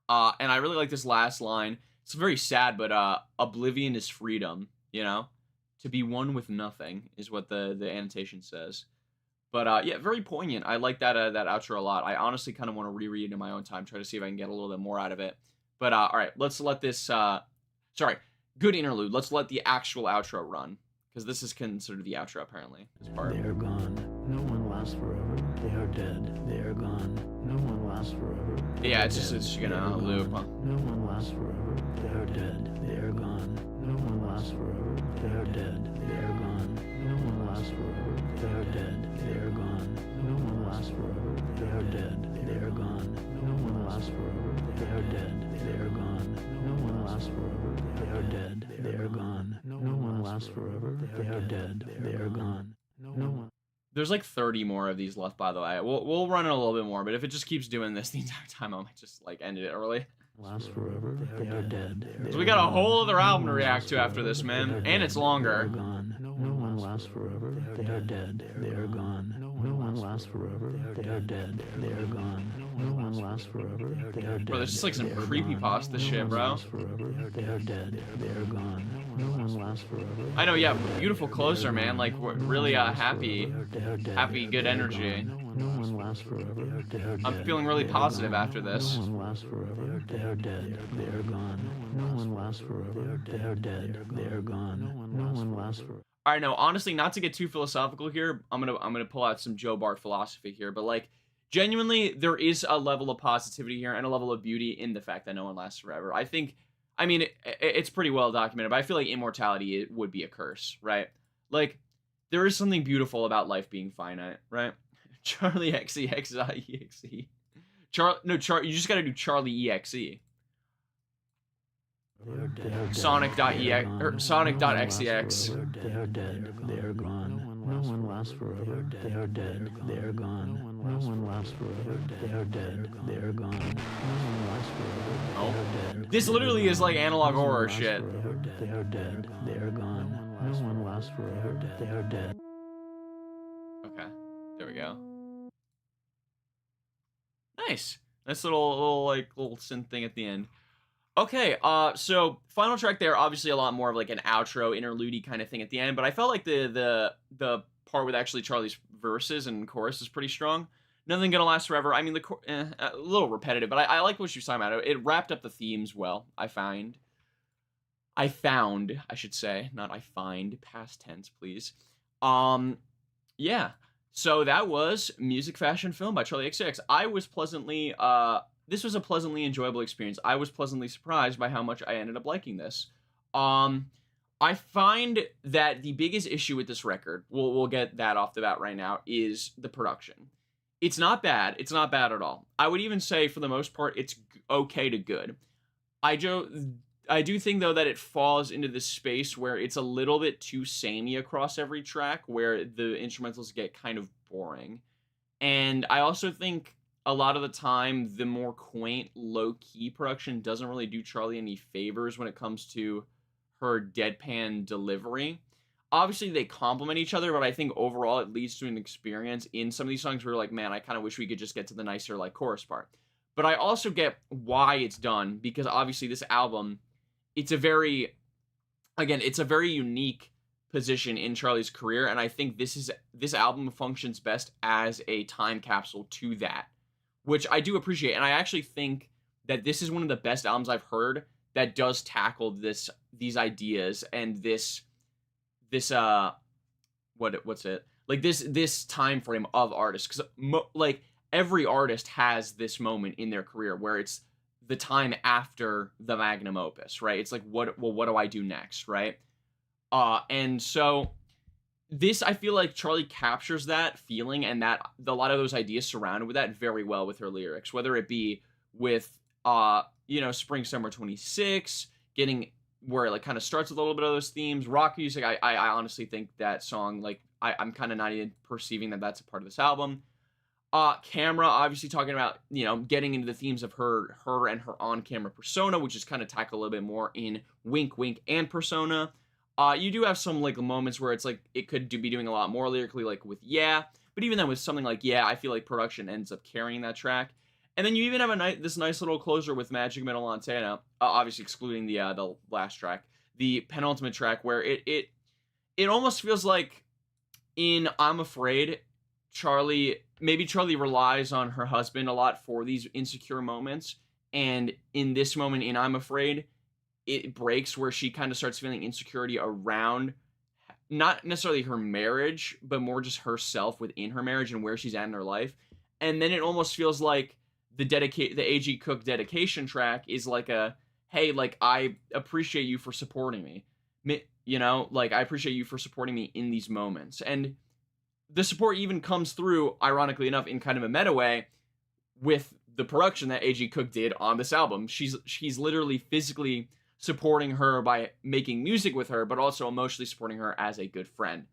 And I really like this last line. It's very sad, but oblivion is freedom, you know? To be one with nothing is what the annotation says. But yeah, very poignant. I like that that outro a lot. I honestly kind of want to reread it in my own time, try to see if I can get a little bit more out of it. But all right, let's let this sorry, good interlude. Let's let the actual outro run, because this is considered the outro apparently. This part. They are gone. No one lasts forever. They are dead. They are gone. No one lasts forever. Yeah, it's just gonna loop. Huh? No one lasts forever. They are dead. They are gone. No one lasts forever. They are dead. They are gone. No one lasts forever. They are dead. They are gone. No one lasts forever. They are dead. They are gone. No one lasts forever. They are dead. They are gone. No one lasts forever. They are dead. They are gone. No one lasts forever. They are dead. They are gone. No one. There's like 30 more of these left, by the way. We'll run it a little bit more, but if it just keeps doing this the entire time, I might just like end it early. Last forever. They are dead. So we got a whole other album to react to after this, man, and it's longer. No one lasts forever. They are dead. They are gone. No one lasts forever. They are dead. They are gone. No one lasts forever. They are dead. Bro, there's just like some creepypasta shit, bro. They are dead. They are gone. No one lasts forever. I know, yeah, beautiful closer, man. Like, we're really happy, good energy. No one lasts forever. They are dead. I'm feeling really positive after this. No one lasts forever. They are dead. They are gone. No one lasts forever. They are dead. They are gone. No one lasts forever. All right, no, honestly, not to get too philosophical here, I'm gonna pull out some Joe Bart philosophy here, but like, genuinely, there is a level of positivity here and a level of beauty in the fact that no one lasts forever. I think, I mean, it's pretty well documented, but I feel like immortality it would be a curse, right? Like, there is something beautiful about life being finite, right? CHARLI XCX.exe. You just gotta do CHARLI EXE. Sonic.exe or Sonic.xex. They are dead. They are gone. No one lasts forever. They are dead. They are gone. No one lasts forever. They are dead. They are gone. No one lasts forever. Oh, this literally is like analog horror shit. They are dead. They are gone. No one lasts forever. They are dead. Okay, there we go. Nice. Nice little synth thing at the end. Okay, so final track there, obviously a lot more of like an outro, interlude kind of thing at the end, but I felt like the part with actually Charlie's verses and chorus is pretty strong. Nothing Gonna Last Forever. I mean, a little repetitive, but I like what she was talking about. It wrapped up the themes well, I found, I should say, not I find, past tense, please. Yeah. So that was Music, Fashion, Film by CHARLI XCX. I was pleasantly, this was a pleasantly enjoyable experience. I was pleasantly surprised by how much I ended up liking this. I find that the biggest issue with this record, we'll get that off the bat right now, is the production. It's not bad. It's not bad at all. I would even say, for the most part, it's okay to good. I do think, though, that it falls into this space where it's a little bit too samey across every track, where the instrumentals get kind of boring. And I also think a lot of the time, the more quaint, low-key production doesn't really do Charlie any favors when it comes to her deadpan delivery. Obviously, they complement each other, but I think overall it leads to an experience in some of these songs where you're like, man, I kind of wish we could just get to the nicer, like, chorus part. but I also get why it's done, because obviously this album, it's a very, again, it's a very unique position in Charlie's career, and I think this album functions best as a time capsule to that, which I do appreciate, and I actually think that this is one of the best albums I've heard that does tackle these ideas and this what's it, like, this time frame of artists, because like every artist has this moment in their career where it's the time after the magnum opus, right? It's like, what do I do next, right? And so this, I feel like Charlie captures that feeling and that a lot of those ideas surrounded with that very well with her lyrics, whether it be with Spring Summer 26, getting where it like kind of starts with a little bit of those themes, rock music. I honestly think that song, like, I'm kind of not even perceiving that that's a part of this album. Camera, obviously talking about, getting into the themes of her and her on-camera persona, which is kind of tackled a little bit more in Wink Wink and Persona. You do have some like moments where it's like it could be doing a lot more lyrically, like with Yeah, but even then with something like Yeah, I feel like production ends up carrying that track. And then you even have this nice little closer with Magic Metal Montana, obviously excluding the last track, the penultimate track, where it almost feels like in I'm Afraid, Charlie relies on her husband a lot for these insecure moments, and in this moment in I'm Afraid, it breaks where she kind of starts feeling insecurity around not necessarily her marriage, but more just herself within her marriage and where she's at in her life. And then it almost feels like the A.G. Cook dedication track is like a, hey, like, I appreciate you for supporting me. Like, I appreciate you for supporting me in these moments. And the support even comes through, ironically enough, in kind of a meta way with the production that A.G. Cook did on this album. She's literally physically supporting her by making music with her, but also emotionally supporting her as a good friend.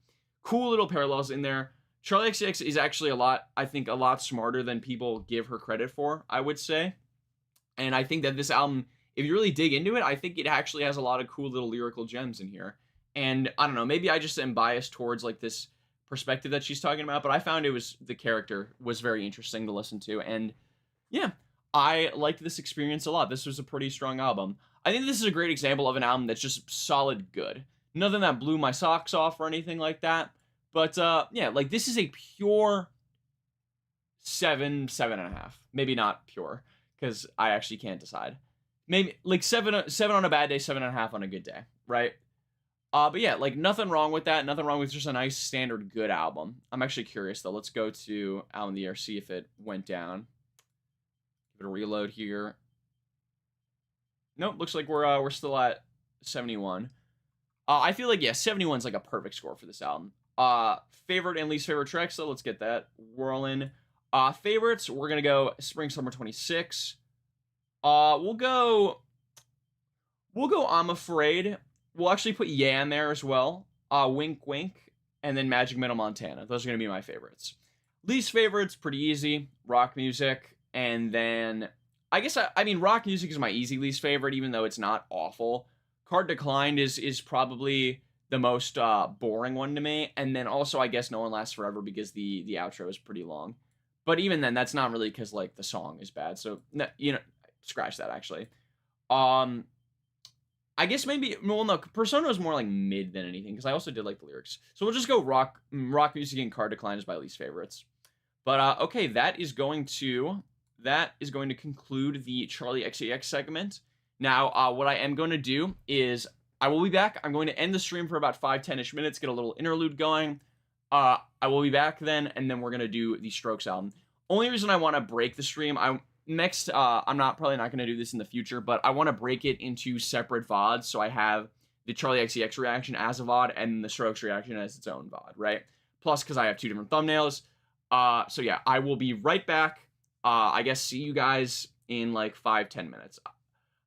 Cool little parallels in there. CHARLI XCX is actually a lot smarter than people give her credit for, I would say. And I think that this album, if you really dig into it, I think it actually has a lot of cool little lyrical gems in here. And I don't know, maybe I just am biased towards like this perspective that she's talking about, but I found the character was very interesting to listen to. And yeah, I liked this experience a lot. This was a pretty strong album. I think this is a great example of an album that's just solid good. Nothing that blew my socks off or anything like that. But yeah, like, this is a pure 7.5. Maybe not pure, because I actually can't decide. Maybe like 7 on a bad day, 7.5 on a good day, right? But yeah, like, nothing wrong with that. Nothing wrong with just a nice standard good album. I'm actually curious though. Let's go to Album of the Year, see if it went down. Give it a reload here. Nope, looks like we're still at 71. I feel like, yeah, 71 is like a perfect score for this album. Favorite and least favorite tracks, so let's get that whirling. Favorites, we're gonna go Spring Summer 26. We'll go I'm Afraid. We'll actually put Yeah in there as well. Wink Wink, and then Magic Metal Montana. Those are gonna be my favorites. Least favorites, pretty easy. Rock music, and then I guess I mean rock music is my easy least favorite, even though it's not awful. Card Declined is probably the most boring one to me, and then also I guess No One Lasts Forever, because the outro is pretty long. But even then, that's not really because like the song is bad, so scratch that actually. I guess maybe, well, no, Persona is more like mid than anything, because I also did like the lyrics. So we'll just go rock music, and Card Decline is my least favorites. But okay, that is going to conclude the CHARLI XCX segment. Now, what I am going to do is I will be back. I'm going to end the stream for about 5-10ish minutes, get a little interlude going. I will be back then, and then we're going to do the Strokes album. Only reason I want to break the stream, I'm probably not going to do this in the future, but I want to break it into separate VODs, so I have the CHARLI XCX reaction as a VOD, and the Strokes reaction as its own VOD, right? Plus, because I have two different thumbnails. So yeah, I will be right back. I guess see you guys in like 5-10 minutes.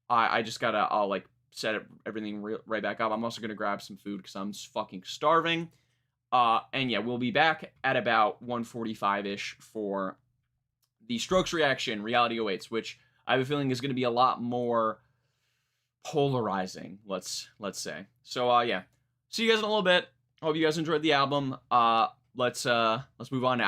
I just gotta, I'll like set everything right back up. I'm also gonna grab some food because I'm fucking starving. And yeah, we'll be back at about 1:45-ish for the Strokes reaction, Reality Awaits, which I have a feeling is gonna be a lot more polarizing, let's say. So yeah, see you guys in a little bit. Hope you guys enjoyed the album. Let's move on to